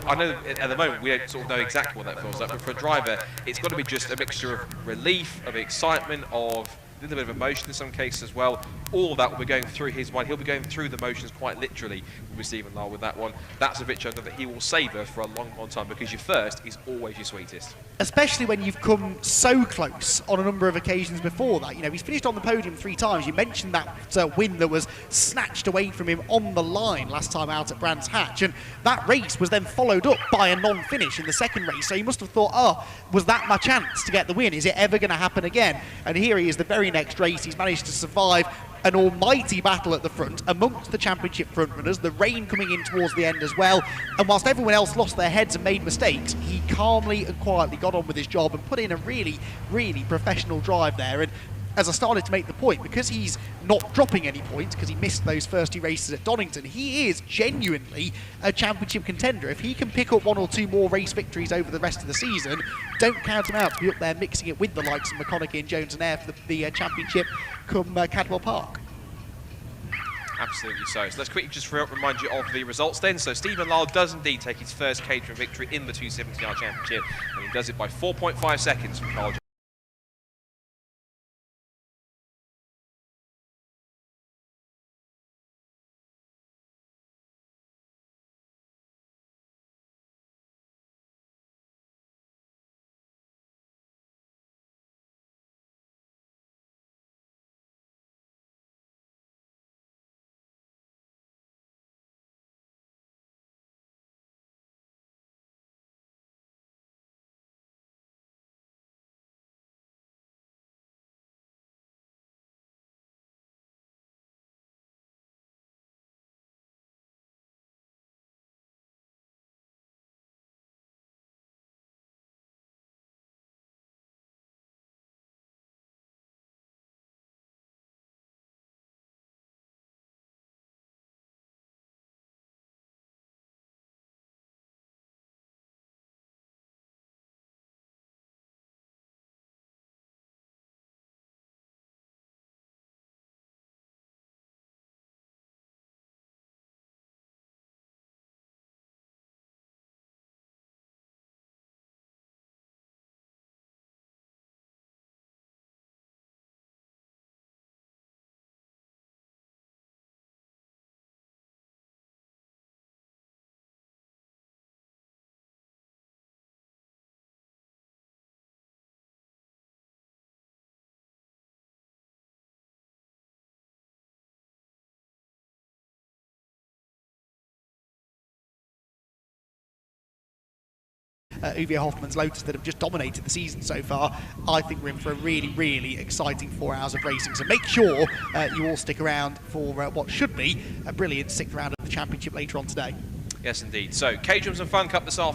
I know at the moment we don't sort of know exactly what that feels like, but for a driver, it's got to be just a mixture of relief, of excitement, of a little bit of emotion in some cases as well. All of that will be going through his mind. He'll be going through the motions quite literally with Stephen Lyle with that one. That's a victory that he will savour for a long, long time, because your first is always your sweetest. Especially when you've come so close on a number of occasions before that. You know, he's finished on the podium 3 times. You mentioned that win that was snatched away from him on the line last time out at Brands Hatch, and that race was then followed up by a non-finish in the second race. So he must have thought, oh, was that my chance to get the win? Is it ever going to happen again? And here he is, the very next race. He's managed to survive an almighty battle at the front amongst the championship frontrunners, the rain coming in towards the end as well, and whilst everyone else lost their heads and made mistakes, he calmly and quietly got on with his job and put in a really, really professional drive there. And as I started to make the point, because he's not dropping any points, because he missed those first 2 races at Donington, he is genuinely a championship contender. If he can pick up 1 or 2 more race victories over the rest of the season, don't count him out to be up there mixing it with the likes of McConaughey and Jones and Eyre for the championship come Cadwell Park. Absolutely so. So let's quickly just remind you of the results then. So Stephen Lyle does indeed take his first Caterham victory in the 270R Championship, and he does it by 4.5 seconds from Carl Uwe Hoffmann's Lotus that have just dominated the season so far. I think we're in for a really, really exciting 4 hours of racing. So make sure you all stick around for what should be a brilliant 6th round of the championship later on today. Yes, indeed. So Caterham's and Fun Cup this afternoon.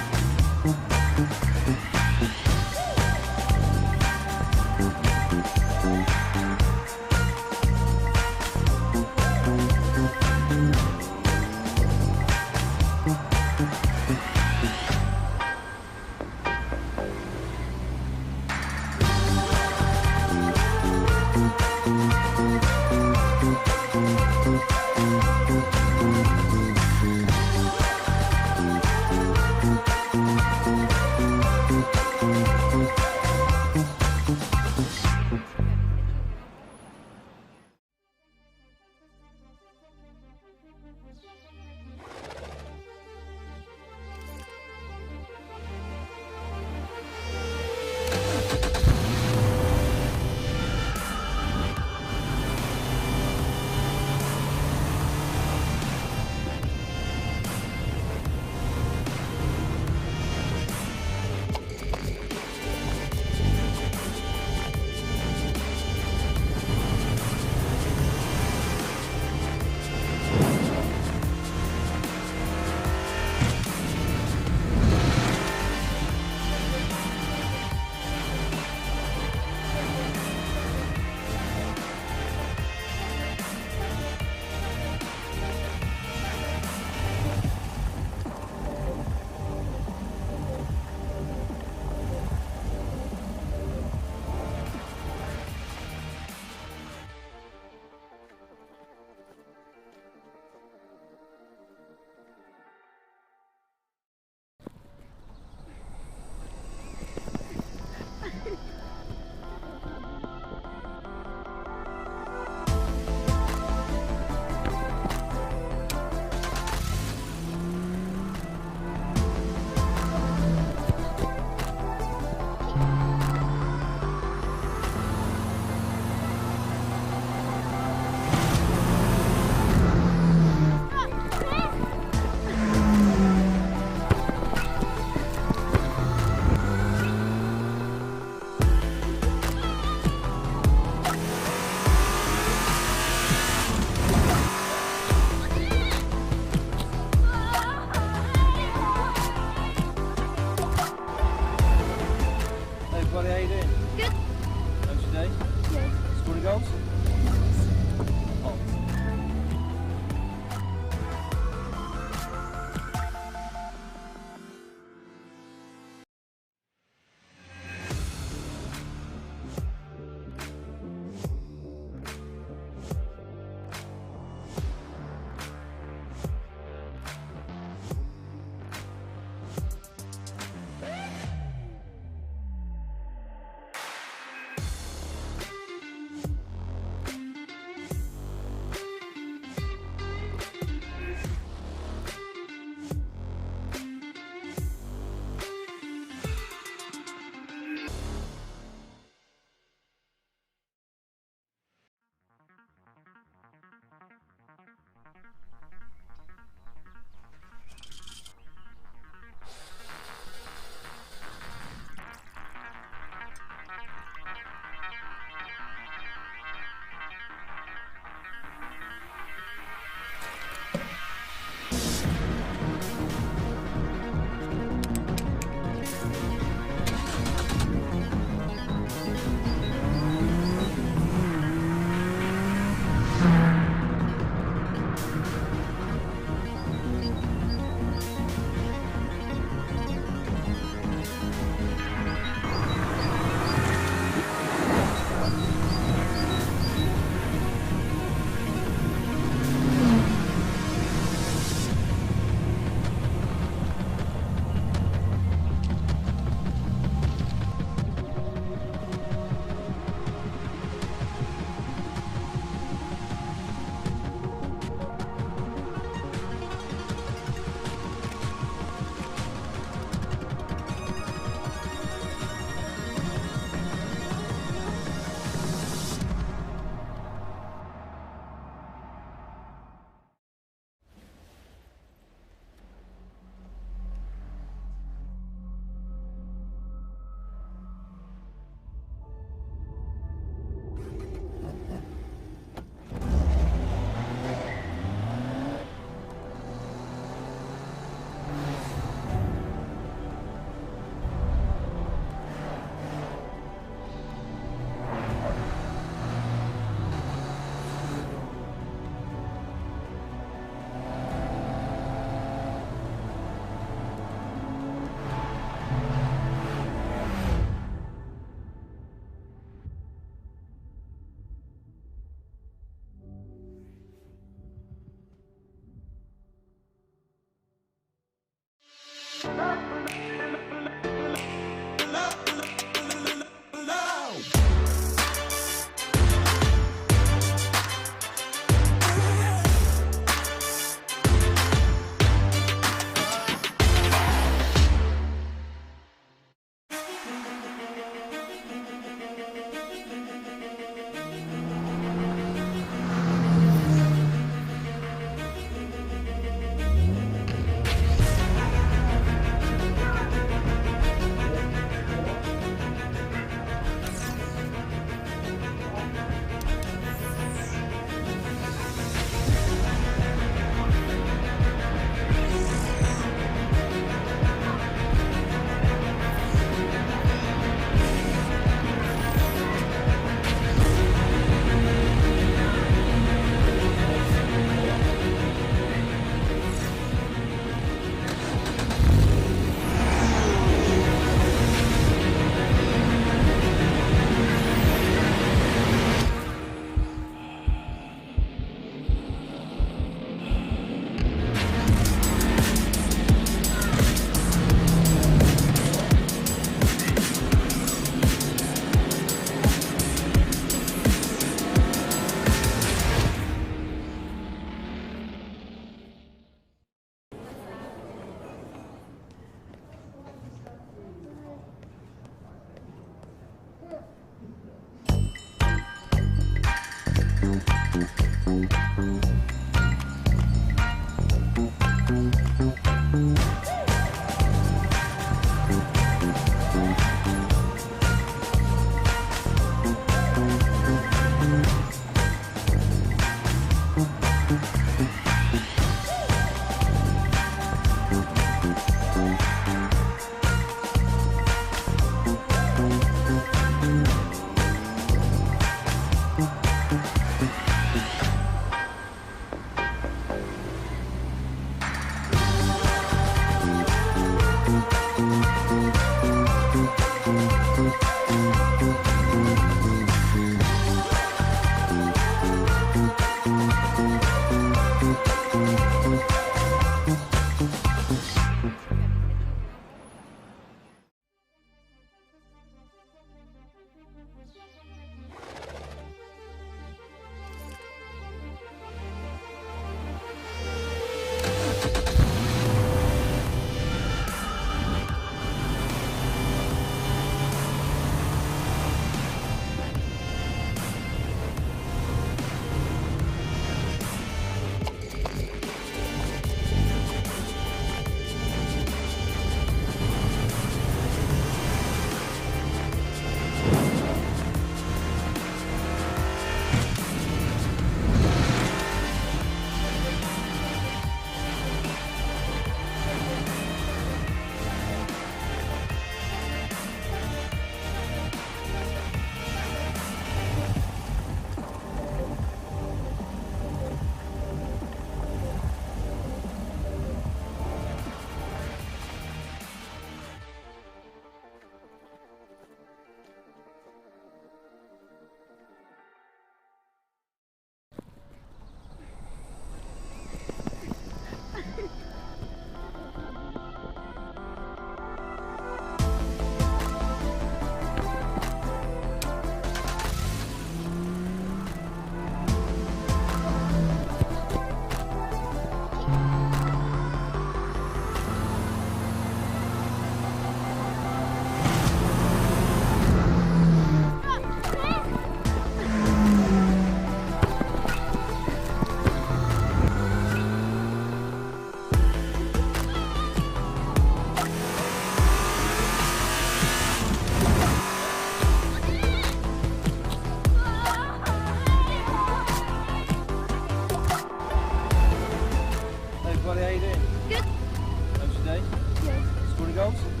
Cooling goes?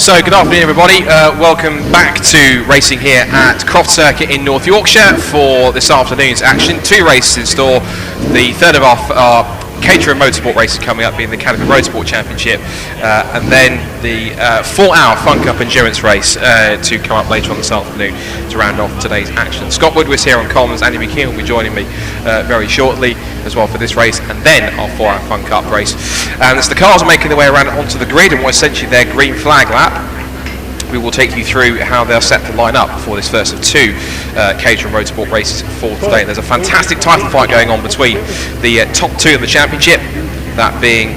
So good afternoon everybody, welcome back to racing here at Croft Circuit in North Yorkshire for this afternoon's action. 2 races in store, the third of our Caterham Motorsport races coming up being the Caterham Roadsport Championship, and then the 4-hour Fun Cup Endurance race to come up later on this afternoon to round off today's action. Scott Woodward's here on comms, Andy McKeon will be joining me very shortly as well for this race, and then our 4-hour Fun Cup race. And as the cars are making their way around onto the grid in what's essentially their green flag lap, we will take you through how they're set to line up for this first of 2 Caterham Roadsport races for today. There's a fantastic title fight going on between the top 2 of the championship, that being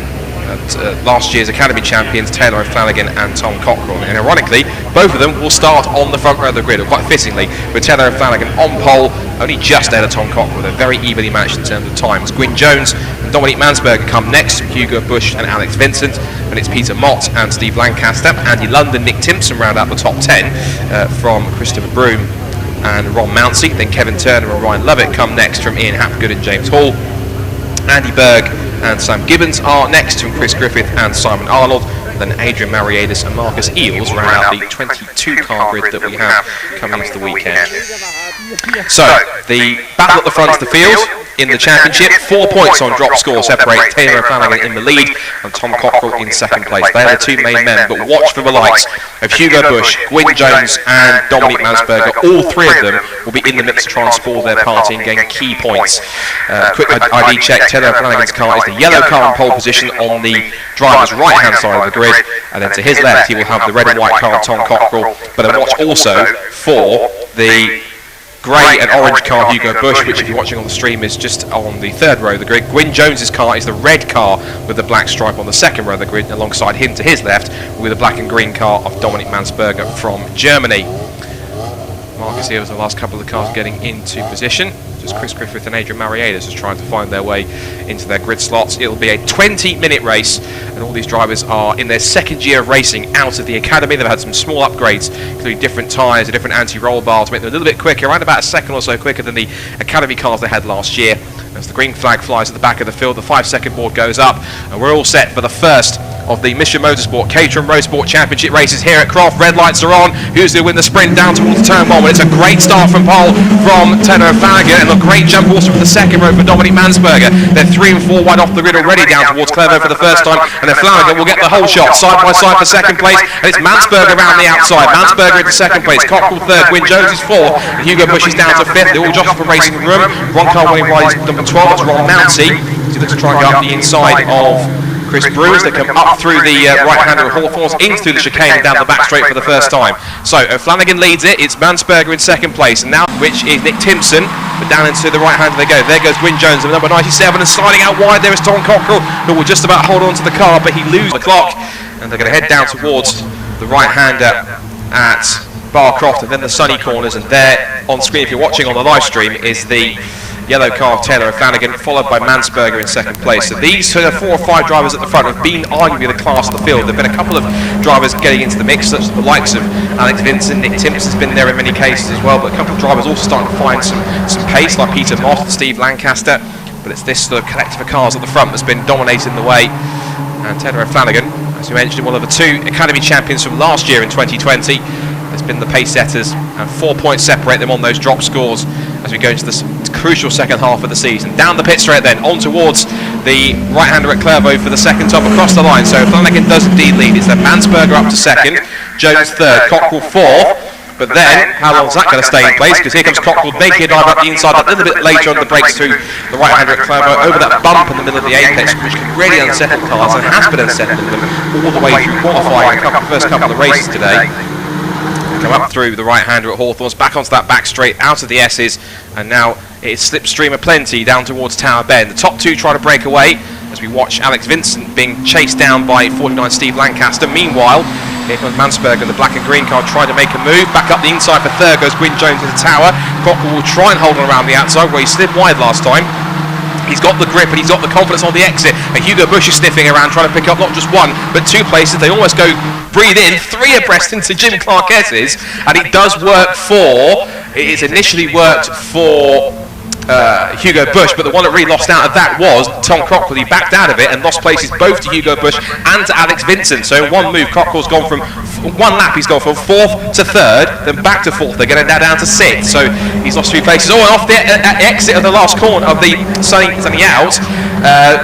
last year's Academy champions Taylor O'Flanagan and Tom Cockrell. And ironically, both of them will start on the front row of the grid, or quite fittingly, with Taylor O'Flanagan on pole, only just ahead of Tom Cockrell. They're very evenly matched in terms of times. Gwyn Jones and Dominic Mansberger come next, Hugo Bush and Alex Vincent, and it's Peter Mott and Steve Lancaster. Andy London, Nick Timpson round out the top 10 from Christopher Broome and Ron Mounsey. Then Kevin Turner and Ryan Lovett come next from Ian Hapgood and James Hall. Andy Berg and Sam Gibbons are next from Chris Griffith and Simon Arnold. Then Adrian Mariadis and Marcus Eels round out the 22-car grid that we have coming into the weekend. So, the battle at the front of the field in the championship, 4 points on drop score separate Taylor O'Flanagan in the lead and Tom Cockrell in second place. They are the 2 main men, but watch for the likes of Hugo Bush, Gwyn Jones and Dominic Mansberger. All 3 of them will be in the mix to try and spoil their party and gain key points. Quick ID check, Taylor O'Flanagan's car is the yellow car in pole position on the driver's right-hand side of the grid, and then to his left he will have the red and white car of Tom Cockrell, but then watch also for the grey and orange car Hugo Bush, which if you're watching on the stream is just on the 3rd row of the grid. Gwyn Jones's car is the red car with the black stripe on the 2nd row of the grid, and alongside him to his left with the black and green car of Dominic Mansberger from Germany. Marcus here was the last couple of the cars getting into position. Just Chris Griffith and Adrian Mariadis just trying to find their way into their grid slots. It'll be a 20-minute race, and all these drivers are in their 2nd year of racing out of the academy. They've had some small upgrades, including different tyres, a different anti-roll bar to make them a little bit quicker, around about a second or so quicker than the academy cars they had last year. As the green flag flies at the back of the field, the 5-second board goes up, and we're all set for the first of the Mission Motorsport Caterham Roadsport Championship races here at Croft. Red lights are on. Who's going to win the sprint down towards turn 1? Well, it's a great start from pole from Taylor O'Flanagan, and a great jump also from the 2nd row for Dominic Mansberger. They're 3 and 4 wide off the grid already down towards Clermont for the first time, and then Flanagan will get the whole shot side by side for 2nd place, and it's Mansberger around the outside. Mansberger into 2nd place, Cockrell 3rd, Gwyn Jones is 4th, and Hugo Bush is down to 5th. They're all jostling for racing room. Ron Carr winning by number 12, that's Ron Mounsey. He looks to try and go up the inside of Chris Bruce. They come up through the right-hander of Hawthorns into the chicane and down the back straight for the first time. So O'Flanagan leads it. It's Mansberger in 2nd place, and now which is Nick Timpson. But down into the right-hander they go. There goes Gwyn Jones, number 97, and sliding out wide there is Tom Cockrell, who will just about hold on to the car, but he loses the clock, and they're going to head down towards the right-hander at Barcroft, and then the sunny corners, and there on screen, if you're watching on the live stream, is the yellow car of Taylor O'Flanagan, followed by Mansberger in 2nd place. So these 4 or 5 drivers at the front have been arguably the class of the field. There have been a couple of drivers getting into the mix, such as the likes of Alex Vincent. Nick Timpson's been there in many cases as well, but a couple of drivers also starting to find some pace, like Peter Mott and Steve Lancaster. But it's this sort of collective of cars at the front that's been dominating the way. And Taylor O'Flanagan, as you mentioned, one of the 2 Academy champions from last year in 2020, has been the pace setters, and 4 points separate them on those drop scores as we go into this crucial second half of the season. Down the pit straight then, on towards the right-hander at Clervaux for the 2nd top across the line. So Flanagan does indeed lead. It's then Mansberger up to 2nd, Jones 3rd, Cockrell 4th. But then, how long is that going to stay in place? Because here comes Cockrell making a dive up the inside a little bit later on the brakes through the right-hander at Clervaux over that bump in the middle of the apex, which can really unsettle cars, and has been unsettling them all the way through qualifying the first couple of races today. Come up through the right-hander at Hawthorns, back onto that back straight, out of the S's, and now it is slipstream aplenty down towards Tower Bend. The top 2 try to break away as we watch Alex Vincent being chased down by 49 Steve Lancaster. Meanwhile, here comes Mansberger, the black and green car, trying to make a move. Back up the inside for 3rd goes Gwyn Jones into Tower. Cockrell will try and hold on around the outside where he slid wide last time. He's got the grip and he's got the confidence on the exit, and Hugo Bush is sniffing around trying to pick up not just 1 but 2 places. They almost go breathe in 3 abreast into Jim Clark's, and it does work for, it is initially worked for Hugo Bush, but the one that really lost out of that was Tom Cockrell. He backed out of it and lost places both to Hugo Bush and to Alex Vincent. So in one move, Cockrell's gone from one lap, he's gone from 4th to 3rd, then back to 4th. They're going now down to 6th. So he's lost 3 places. Oh, and off the exit of the last corner of the sunny out,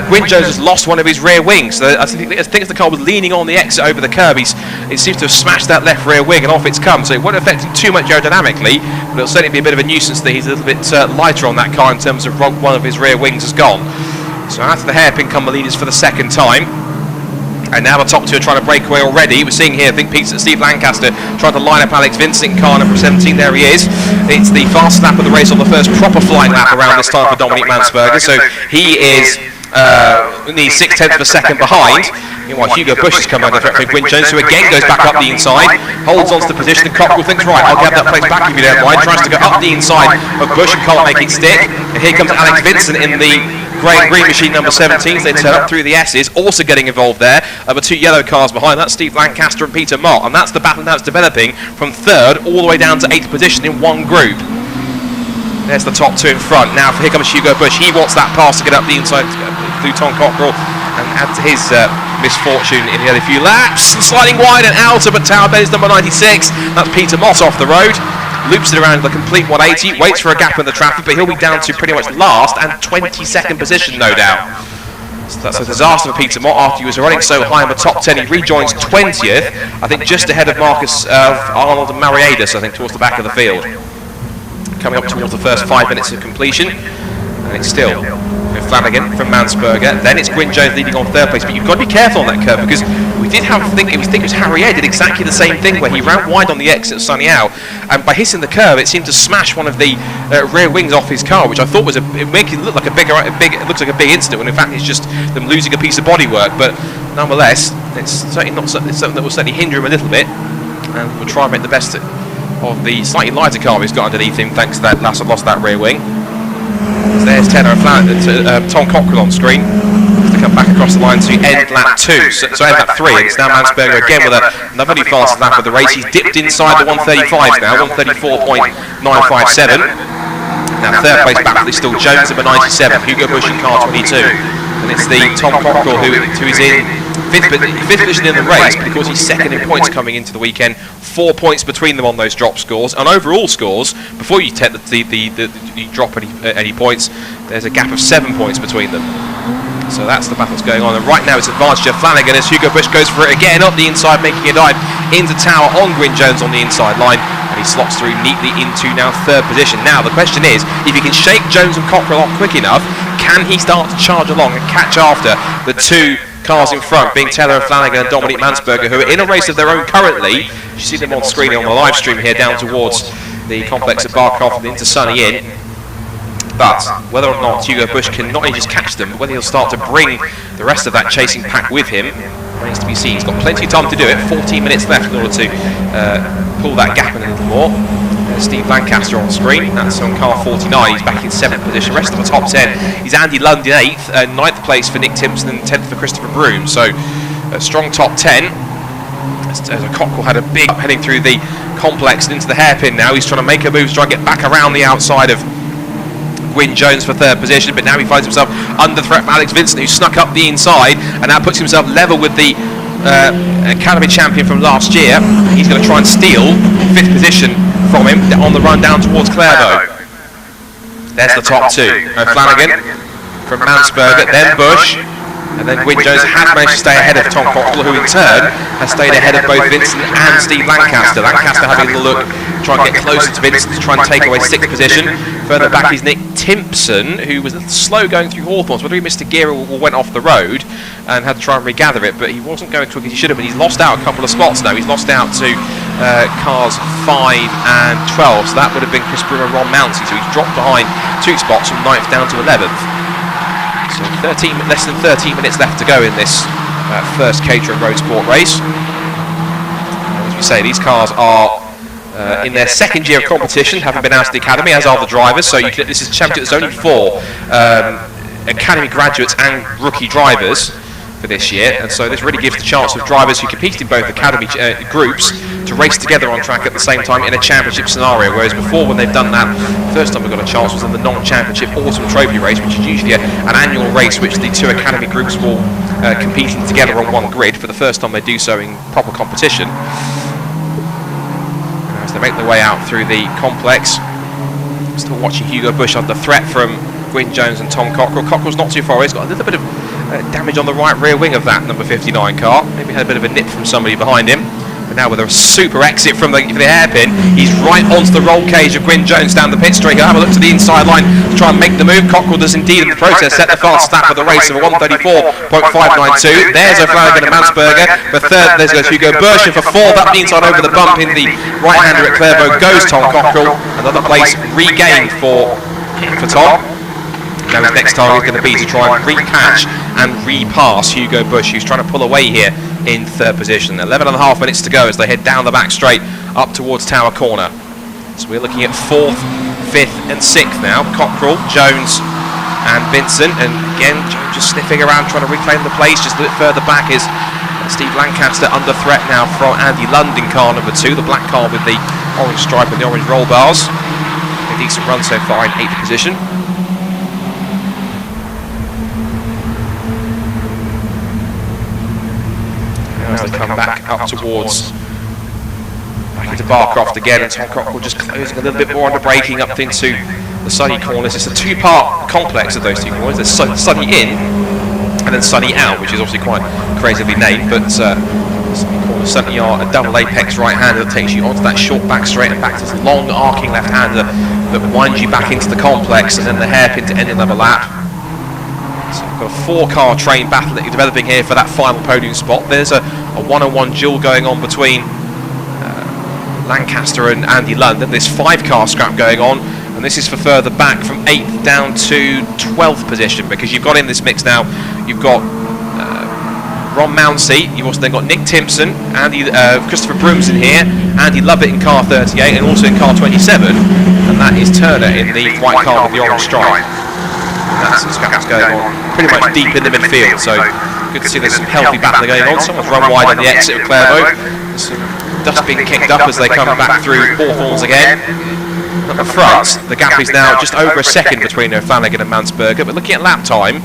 Gwyn Jones has lost one of his rear wings. So I think the car was leaning on the exit over the curb. It seems to have smashed that left rear wing and off it's come. So it won't affect him too much aerodynamically, but it'll certainly be a bit of a nuisance that he's a little bit lighter on that car in terms of one of his rear wings has gone. So out of the hairpin come the leaders for the second time. And now the top 2 are trying to break away already. We're seeing here, I think Steve Lancaster trying to line up Alex Vincent, car number 17. There he is. It's the fastest lap of the race on the first proper flying lap around this time for Dominic Mansberger. So he is nearly 6/10 of a second behind. Meanwhile, Hugo Bush has come under threat from Gwyn Jones, who again goes back up the inside, holds on to the position, and Cockrell thinks, right, I'll get that place back if you don't mind, tries to go up the inside of Bush and can't make it stick. And here comes Alex Vincent in the grey and green machine number 17 as they turn up through the S's, also getting involved there. The 2 yellow cars behind, that's Steve Lancaster and Peter Mott, and that's the battle now it's developing from 3rd all the way down to 8th position in one group. There's the top 2 in front. Now here comes Hugo Bush. He wants that pass to get up the inside through Tom Cockrell and add to his misfortune in the other few laps. And sliding wide and out of Tower Bed is number 96. That's Peter Mott off the road. Loops it around the complete 180, waits for a gap in the traffic, but he'll be down to pretty much last and 22nd position, no doubt. So that's a disaster for Peter Mott after he was running so high in the top 10. He rejoins 20th, I think just ahead of Marcus Arnold and Mariadis, I think, towards the back of the field. Coming up towards the first 5 minutes of completion, and it's still Flanagan from Mansberger. Then it's Gwyn Jones leading on 3rd place, but you've got to be careful on that curve because we did have it was Harry Ayer did exactly the same thing where he ran wide on the exit of Sunny Out, and by hitting the curve it seemed to smash one of the rear wings off his car, which I thought was making it look like it looks like a big incident when in fact it's just them losing a piece of bodywork. But nonetheless, it's certainly not something that will certainly hinder him a little bit, and we'll try and make the best of the slightly lighter car he's got underneath him thanks to that lost that rear wing. So there's Tom Cockrell on screen to come back across the line to end lap 2, so end lap 3, and it's now Mansberger again with another new fastest lap of the race. He's dipped inside the 135s now, 134.957. Now 3rd place battle is still Jones number 97, Hugo Bush in car 22, and it's the Tom Cockrell who is in 5th position in the race, but of course he's 2nd in points coming into the weekend. 4 points between them on those drop scores, and overall scores before you take you drop any points, there's a gap of 7 points between them. So that's the battle that's going on, and right now it's advantage to Flanagan as Hugo Bush goes for it again up the inside, making a dive into Tower on Gwyn Jones on the inside line, and he slots through neatly into now 3rd position. Now the question is, if he can shake Jones and Cockrell off quick enough, can he start to charge along and catch after the 2 cars in front, being Taylor and Flanagan and Dominic Mansberger, who are in a race of their own currently. You see them on screen on the live stream here down towards the complex of Barcroft and into Sunny Inn. But whether or not Hugo Bush can not only just catch them, but whether he'll start to bring the rest of that chasing pack with him remains to be seen. He's got plenty of time to do it, 14 minutes left in order to pull that gap in a little more. Steve Lancaster on screen, that's on car 49, he's back in 7th position. Rest of the top 10 is Andy Lund in 8th, 9th place for Nick Timpson and 10th for Christopher Broom. So a strong top 10. As Cockrell had a big up heading through the complex and into the hairpin now. He's trying to make a move to try and get back around the outside of Gwyn Jones for 3rd position, but now he finds himself under threat from Alex Vincent, who snuck up the inside and now puts himself level with the Academy champion from last year. He's going to try and steal 5th position from him on the run down towards Clairvaux. There's the top 2. Flanagan from Mansberger, then Bush, and then Gwyn Jones has managed to stay ahead of Tom Cockrell, who in turn has stayed ahead of both Vincent and Steve Lancaster. Lancaster having a look, try and get closer to Vincent to try and take away 6th position. Further back is Nick Timpson, who was a little slow going through Hawthorns, whether he missed a gear or went off the road and had to try and regather it, but he wasn't going as quick as he should have been. He's lost out a couple of spots now. He's lost out to cars 5 and 12, so that would have been Chris Broom and Ron Mounsey, so he's dropped behind 2 spots from 9th down to 11th. So less than 13 minutes left to go in this first Caterham Roadsport race. And as we say, these cars are in their 2nd year of competition, having been out of the academy, as are the drivers. So this is a championship that's only for academy graduates and rookie drivers for this year, and so this really gives the chance of drivers who competed in both academy groups to race together on track at the same time in a championship scenario, whereas before when they've done that, the first time we got a chance was in the non-championship Autumn Trophy race, which is usually an annual race which the two academy groups will competing together on one grid for the first time they do so in proper competition. As they make their way out through the complex, still watching Hugo Bush under threat from Gwyn Jones and Tom Cockrell. Cockrell's not too far away. He's got a little bit of damage on the right rear wing of that number 59 car. Maybe had a bit of a nip from somebody behind him. But now with a super exit from the hairpin, he's right onto the roll cage of Gwyn Jones down the pit straight. He'll have a look to the inside line to try and make the move. Cockrell does indeed in the process set the fastest lap of the race of a 1:34.592. There's O'Flanagan and Mansberger. For third, there's Hugo Bush. And for fourth, up the inside over the bump in the right-hander at Clairvaux goes Tom Cockrell. Another place regained for Tom. Now his next target is going to be to try and repatch and repass Hugo Bush, who's trying to pull away here in third position. 11.5 minutes to go as they head down the back straight up towards Tower Corner. So we're looking at 4th, 5th and 6th now. Cockrell, Jones and Vincent. And again, Jones just sniffing around trying to reclaim the place. Just a bit further back is Steve Lancaster under threat now from Andy Lund in car number 2. The black car with the orange stripe and the orange roll bars. A decent run so far in 8th position. As they come back up towards back into Barcroft again, and Tom Cockrell just closing a little bit more on the braking up into the Sunny corners. It's a two-part complex of those two corners. There's Sunny in and then Sunny out, which is obviously quite creatively named, but Sunny corners certainly are a double apex right-hander that takes you onto that short back straight and back to this long arcing left-hander that winds you back into the complex, and then the hairpin to end another lap. So we've got a 4-car train battle that you're developing here for that final podium spot. There's a one-on-one duel going on between Lancaster and Andy Lund, and this 5-car scrap going on, and this is for further back from 8th down to 12th position, because you've got in this mix now, you've got Ron Mounsey, you've also then got Nick Timpson, Christopher Brooms in here, Andy Lovett in car 38 and also in car 27, and that is Turner in the white car with the orange stripe. That's some scraps going on pretty much deep in the midfield, so good to see there's some healthy battling going on. Someone's run wide on the exit of Clairvaux. There's some dust being kicked up as they come back through Hawthorns again. At the front, the gap is now just over a second between O'Flanagan and Mansberger, but looking at lap time,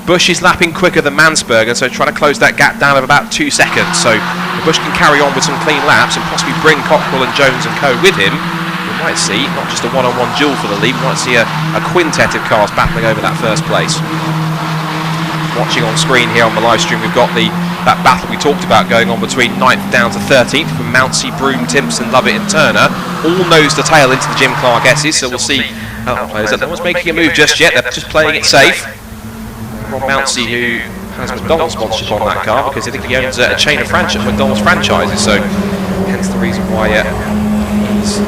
Bush is lapping quicker than Mansberger, so trying to close that gap down of about 2 seconds. So if Bush can carry on with some clean laps and possibly bring Cockrell and Jones and co with him, we might see not just a one-on-one duel for the lead, we might see a quintet of cars battling over that first place. Watching on screen here on the live stream, we've got that battle we talked about going on between 9th down to 13th from Mounsey, Broom, Timpson, Lovett and Turner, all nose to tail into the Jim Clark S's, so we'll see how the players are. No one's making a move just yet, they're just playing it safe. Rob Mounsey, who has McDonald's sponsorship on that car, because I think he owns a chain of McDonald's franchises, so hence the reason why he's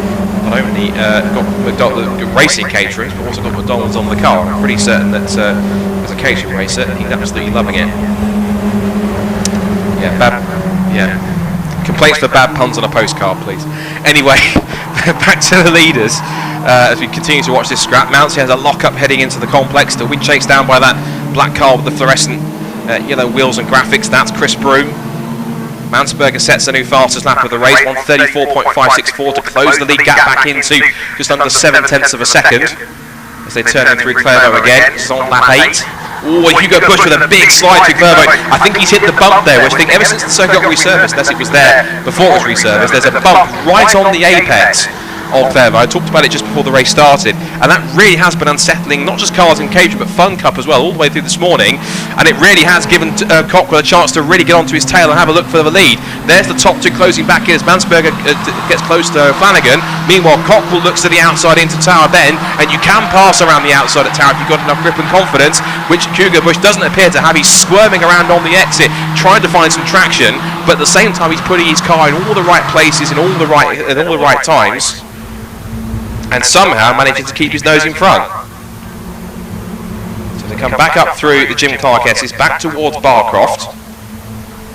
not only got McDonald's racing caterers, but also got McDonald's on the car. I'm pretty certain that as a catering racer, he's absolutely loving it. Yeah, complaints for bad puns on a postcard, please. Anyway, back to the leaders as we continue to watch this scrap. Mounsey has a lock-up heading into the complex, still being chased down by that black car with the fluorescent yellow wheels and graphics. That's Chris Broom. Mansberger sets a new fastest lap of the race, 1:34.564 to close the lead gap back into just under 7/10 of a second as they turn in through Clairvaux again. It's on lap 8. Oh, Hugo Bush with a big slide through Clairvaux. I think he's hit the bump there, which I think ever since the circuit got resurfaced, unless it was there before it was resurfaced, there's a bump right on the apex of Clairvaux. I talked about it just before the race started, and that really has been unsettling, not just cars in Caterham, but Fun Cup as well, all the way through this morning, and it really has given Cockrell a chance to really get onto his tail and have a look for the lead. There's the top two closing back in as Mansberger gets close to O'Flanagan. Meanwhile, Cockrell looks to the outside into Tower Bend, and you can pass around the outside at Tower if you've got enough grip and confidence, which Hugo Bush doesn't appear to have. He's squirming around on the exit, trying to find some traction, but at the same time he's putting his car in all the right places in all the right times, and somehow managing to keep his nose in front. So they come back up through the Jim Clark S's, back towards Barcroft,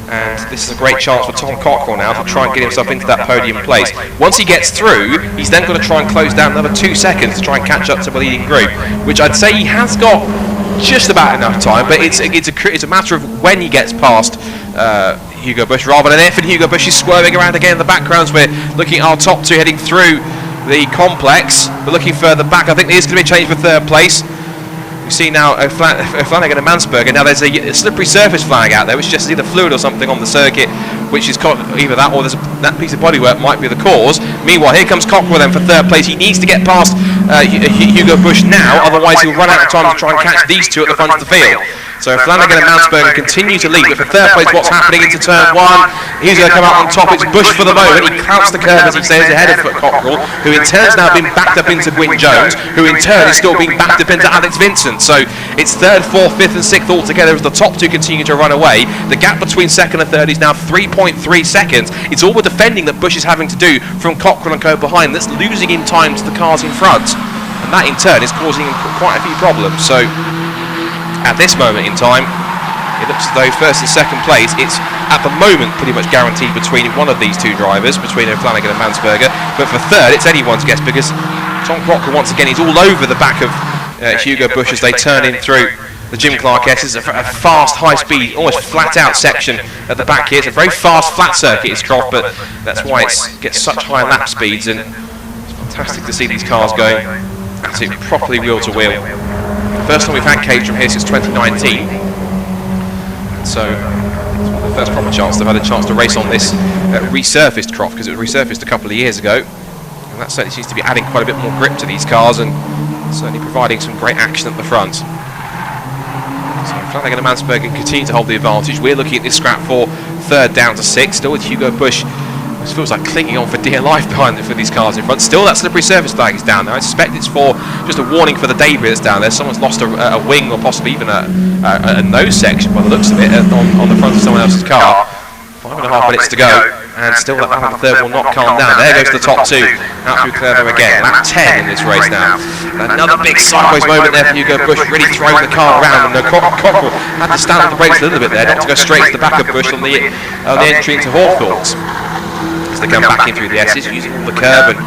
and this is a great chance for Tom Cockrell now to try and get himself into that podium place. Once he gets through, he's then got to try and close down another 2 seconds to try and catch up to the leading group, which I'd say he has got just about enough time, but it's a matter of when he gets past Hugo Bush rather than if, and Hugo Bush is swerving around again in the background. So we're looking at our top two heading through the complex. We're looking further back. I think there is going to be a change for third place. We see now Flanagan and Mansberger. Now there's a slippery surface flag out there, which just is either fluid or something on the circuit, which is either that or that piece of bodywork might be the cause. Meanwhile, here comes Cockrell then for third place. He needs to get past Hugo Bush now, otherwise he'll run out of time to try and catch these two at the front of the field. So Flanagan and Mansberger continue to lead, but for third place, what's happening into turn one? He's going to come out on top. It's Bush for the moment. He clouts the curve, as he says, ahead of Cockrell, who in turn has now been backed up into Gwyn Jones, who in turn is still being backed up into Alex Vincent. So it's third, fourth, fifth and sixth all together as the top two continue to run away. The gap between second and third is now 3.3 seconds. It's all the defending that Bush is having to do from Cockrell and co behind that's losing him time to the cars in front. And that in turn is causing him quite a few problems. So at this moment in time, it looks as though first and second place, it's at the moment pretty much guaranteed between one of these two drivers, between Flanagan and Mansberger. But for third, it's anyone's guess, because Tom Cockrell once again is all over the back of Hugo Bush as they turn in through the Jim Clark S. It's a fast, high-speed, almost flat-out section at the back here. It's a very fast, flat circuit, it's Croft, but that's why it gets such high lap speeds, and it's fantastic to see these cars going absolutely properly wheel-to-wheel. First time we've had Caterham here since 2019, so it's one of the first proper chance they've had a chance to race on this resurfaced Croft, because it was resurfaced a couple of years ago, and that certainly seems to be adding quite a bit more grip to these cars and certainly providing some great action at the front. So Flanagan and Mansberger continue to hold the advantage. We're looking at this scrap for third down to sixth, still with Hugo Bush. It feels like clinging on for dear life behind for these cars in front. Still, that slippery surface flag is down there. I suspect it's for just a warning for the debris that's down there. Someone's lost a wing or possibly even a nose section by the looks of it on the front of someone else's car. 5.5 minutes to go, and still that lap of the third will not calm down. There goes the top two, out through Clevo again. Lap 10 in this race now. Another big sideways moment there for Hugo Bush, really throwing the car around, and Cockrell had to stand on the brakes a little bit there, not to go straight to the back of Bush on the entry into Hawthorns. They come back in through the S's, using all the curb, and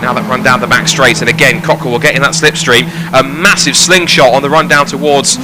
now that run down the back straight, and again Cockrell will get in that slipstream. A massive slingshot on the run down towards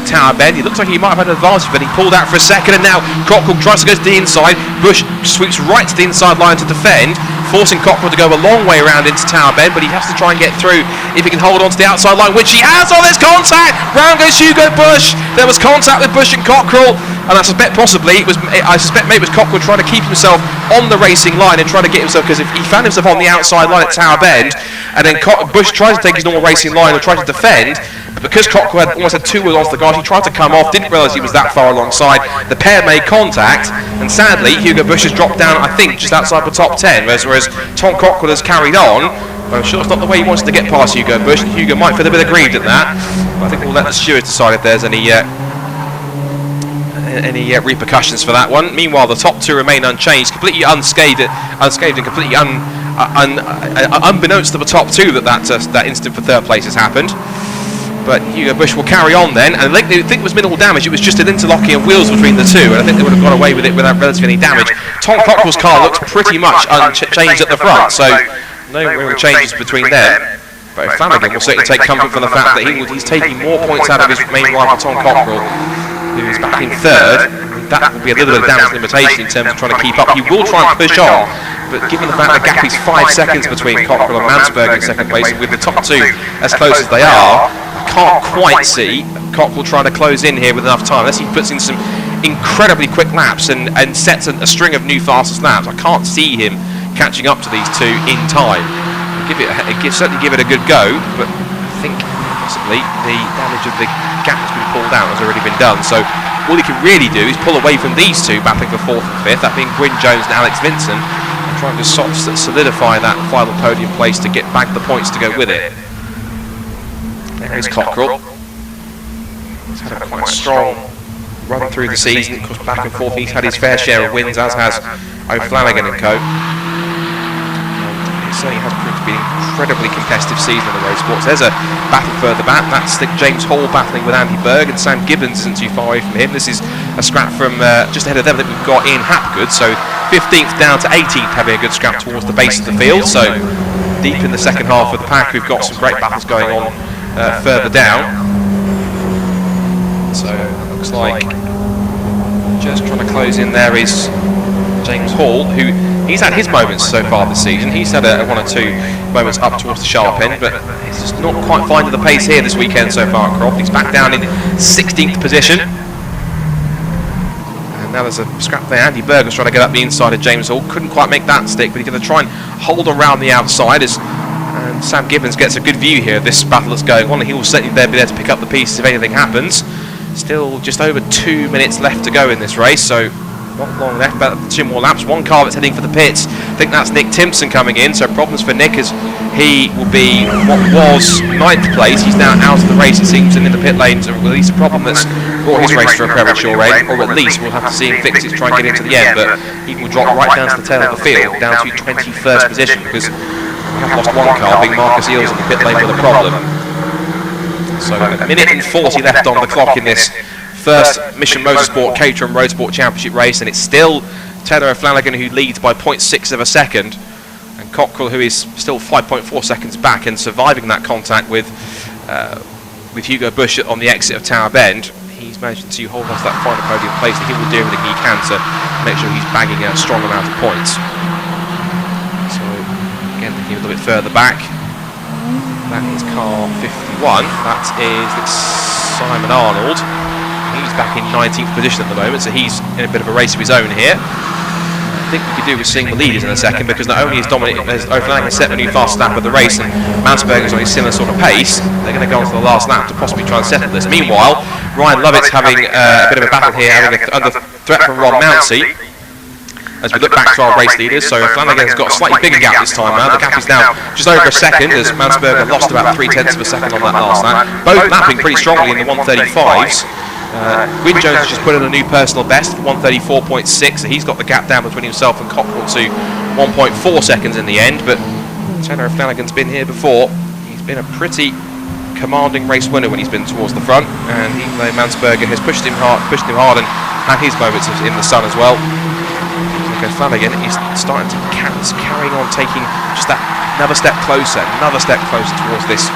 Tower Bend. It looks like he might have had an advantage, but he pulled out for a second, and now Cockrell tries to go to the inside. Bush sweeps right to the inside line to defend, forcing Cockrell to go a long way around into Tower Bend, but he has to try and get through if he can hold on to the outside line, which he has. Oh, there's contact! Round goes Hugo Bush. There was contact with Bush and Cockrell, and I suspect maybe it was Cockrell trying to keep himself on the racing line and trying to get himself, because if he found himself on the outside line at Tower Bend, and then Bush tries to take his normal racing line and tries to defend, but because Cockrell almost had two wheels onto the guard, he tried to come off, didn't realise he was that far alongside. The pair made contact, and sadly Hugo Bush has dropped down, I think, just outside the top 10, whereas Tom Cockrell has carried on. I'm sure it's not the way he wants to get past Hugo Bush, and Hugo might feel a bit aggrieved at that. But I think we'll let the stewards decide if there's any repercussions for that one. Meanwhile, the top two remain unchanged, completely unscathed and completely unbeknownst to the top two that incident for third place has happened. But Hugo Bush will carry on then, and I think it was minimal damage. It was just an interlocking of wheels between the two, and I think they would have got away with it without relatively any damage. Tom Cockrell's car looks pretty much unchanged at the front, so no real changes between them. But Flanagan will certainly take comfort from the fact that he's taking more points out of his main rival Tom Cockrell, who is back in third. That will be a little bit of damage limitation in terms of trying to keep up. He will try and push on, but given the fact the gap is 5 seconds between Cockrell and Mansberger in second place, with the top two as close as they are, I can't quite see Cockrell trying to close in here with enough time, unless he puts in some incredibly quick laps and sets a string of new fastest laps. I can't see him catching up to these two in time. Certainly give it a good go, but I think possibly the damage of the gap that's been pulled out has already been done. So all he can really do is pull away from these two battling for fourth and fifth, that being Gwyn Jones and Alex Vincent, and trying to solidify that final podium place to get back the points to go with it. There is Cockrell. He's had a quite strong run through the season, of course, back and forth. He's had his fair share of wins, as has O'Flanagan and co. It certainly has proved to be an incredibly competitive season in the Roadsports. There's a battle further back. That's James Hall battling with Andy Berg, and Sam Gibbons isn't too far away from him. This is a scrap from just ahead of them that we've got Ian Hapgood, so 15th down to 18th, having a good scrap towards the base of the field. So deep in the second half of the pack, we've got some great battles going on further down. So it looks like Just trying to close in there is James Hall, who he's had his moments so far this season. He's had one or two moments up towards the sharp end, but he's just not quite finding the pace here this weekend so far at Croft. He's back down in 16th position. And now there's a scrap there. Andy Berger's trying to get up the inside of James Hall. Couldn't quite make that stick, but he's going to try and hold around the outside and Sam Gibbons gets a good view here of this battle that's going on. He will certainly be there to pick up the pieces if anything happens. Still just over 2 minutes left to go in this race, so not long left, about 2 more laps. One car that's heading for the pits. I think that's Nick Timpson coming in, so problems for Nick as he will be what was 9th place. He's now out of the race, it seems, and in the pit lanes, or at least a problem that's brought his race to a premature end, or at least we'll have to see him fix it to try and get into the end, but he will drop right down to the tail of the field, down to 21st position, because we have lost one car, being Marcus Eels in the pit lane with a problem. So a minute and 40 left on the clock in this first Mission Motorsport Caterham Roadsport Championship race, and it's still Taylor O'Flanagan who leads by 0.6 of a second, and Cockrell, who is still 5.4 seconds back and surviving that contact with Hugo Bush on the exit of Tower Bend. He's managed to hold on to that final podium place, and he will do everything he can to make sure he's bagging a strong amount of points. So again, looking a little bit further back, that is car 51. That is Simon Arnold. He's back in 19th position at the moment, so he's in a bit of a race of his own here. I think we could do with seeing the leaders in a second, because not only is O'Flanagan set a new fast lap of the race and Mansberger's on a similar sort of pace, they're going to go on to the last lap to possibly try and settle this. Meanwhile, Ryan Lovett's having a bit of a battle here, having under threat from Ron Mounsey. As we look back to our race leaders, so Flanagan's got a slightly bigger gap this time round. The gap is now just over a second, as Mansberger lost about 0.3 of a second on that last lap. Both lapping pretty strongly in the 135s. Gwyn Jones has just put in a new personal best, 134.6, so he's got the gap down between himself and Cockrell to 1.4 seconds in the end, but Taylor Flanagan's been here before. He's been a pretty commanding race winner when he's been towards the front, and even though Mansberger has pushed him hard and had his moments in the sun as well, Flanagan is starting to carrying on, taking just that another step closer towards this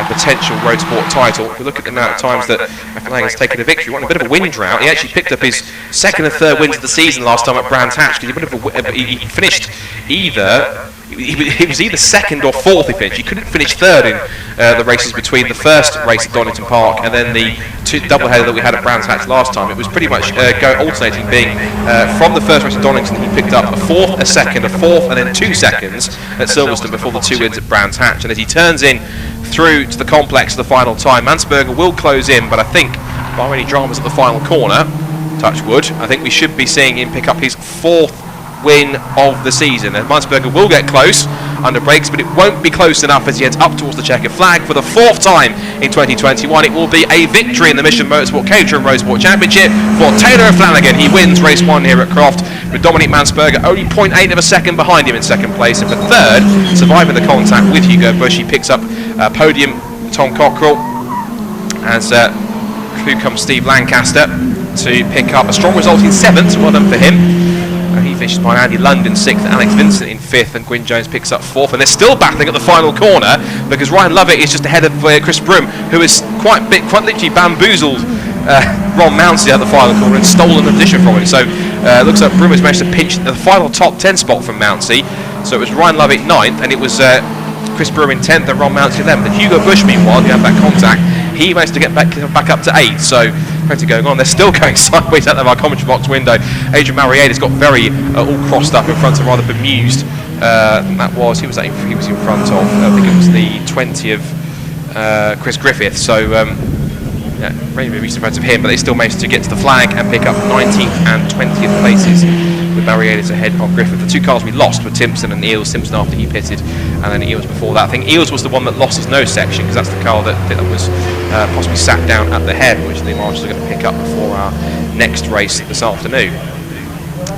potential Roadsport title. If we look at the amount of times that Flanagan's taken a victory, won a bit of a win drought. He actually picked up his second and third wins of the season last time at Brands Hatch, because he finished he was either second or fourth. He couldn't finish third in the races between the first race at Donington Park and then the doubleheader that we had at Brands Hatch last time. It was pretty much alternating, being from the first race at Donington he picked up a fourth, a second, a fourth, and then 2 seconds at Silverstone before the 2 wins at Brands Hatch. And as he turns in through to the complex the final time, Mansberger will close in, but I think, bar any dramas at the final corner, touch wood, I think we should be seeing him pick up his 4th win of the season. And Mansberger will get close under brakes, but it won't be close enough as he heads up towards the checkered flag for the 4th time in 2021. It will be a victory in the Mission Motorsport Caterham Roadsport Championship for Taylor O'Flanagan. He wins race 1 here at Croft, with Dominic Mansberger only 0.8 of a second behind him in 2nd place, and for 3rd, surviving the contact with Hugo Bush, he picks up podium Tom Cockrell, as through comes Steve Lancaster to pick up a strong result in 7th. Well done for him. He finished by Andy London 6th, Alex Vincent in 5th, and Gwyn Jones picks up 4th. And they're still battling at the final corner, because Ryan Lovett is just ahead of Chris Broom, who has quite literally bamboozled Ron Mounsey at the final corner and stolen the position from him. So it looks like Broom has managed to pinch the final top 10 spot from Mounsey. So it was Ryan Lovett 9th, and it was Chris Broom in 10th and Ron Mounsey 11th. And Hugo Bush, meanwhile, who had that contact, he managed to get back up to 8th. So plenty going on. They're still going sideways out of our commentary box window. Adrian Marietta's got very all crossed up in front of, rather bemused. That was he was in front of. I think it was the 20 of Chris Griffith. So yeah, very bemused in front of him, but they still managed to get to the flag and pick up 19th and 20th places, with Marietta's ahead of Griffith. The 2 cars we lost were Timpson and Eels. Timpson after he pitted, and then Eels before that. I think Eels was the one that lost his nose section, because that's the car that was possibly sat down at the head, which the marshals are going to pick up before our next race this afternoon.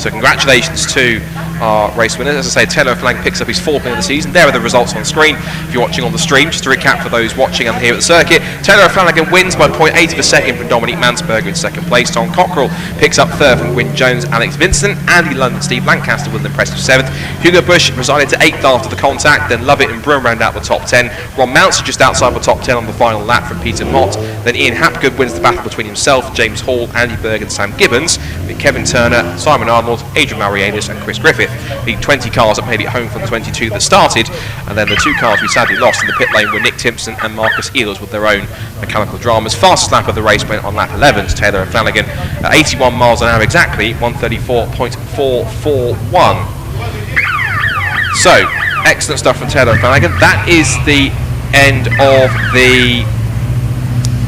So congratulations to our race winners. As I say, Taylor Flanagan picks up his 4th win of the season. There are the results on screen if you're watching on the stream. Just to recap for those watching and here at the circuit, Taylor Flanagan wins by 0.8 of a second from Dominic Mansberger in 2nd place. Tom Cockrell picks up 3rd from Gwyn Jones, Alex Vincent, Andy London, Steve Lancaster with an impressive 7th. Hugo Bush resided to 8th after the contact, then Lovett and Broom round out the top 10. Ron Mounts just outside the top 10 on the final lap from Peter Mott. Then Ian Hapgood wins the battle between himself, James Hall, Andy Berg and Sam Gibbons, with Kevin Turner, Simon Arnold, Adrian Marianis and Chris Griffith. The 20 cars that made it home from the 22 that started, and then the 2 cars we sadly lost in the pit lane were Nick Timpson and Marcus Ehlers with their own mechanical dramas. Fastest lap of the race went on lap 11 to Taylor and Flanagan at 81 miles an hour exactly, 134.441. So, excellent stuff from Taylor and Flanagan. That is the end of the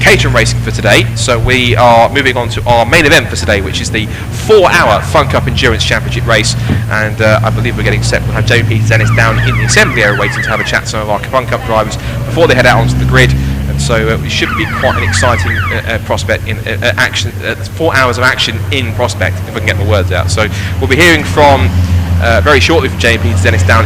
Caterham racing for today, so we are moving on to our main event for today, which is the 4-hour Fun Cup Endurance Championship race, and I believe we're getting set. We'll have Jamie Peter Dennis down in the assembly area waiting to have a chat to some of our Fun Cup drivers before they head out onto the grid, and so it should be quite an exciting prospect in action, 4 hours of action in prospect, if I can get my words out. So we'll be hearing from very shortly from Jamie Peter Dennis down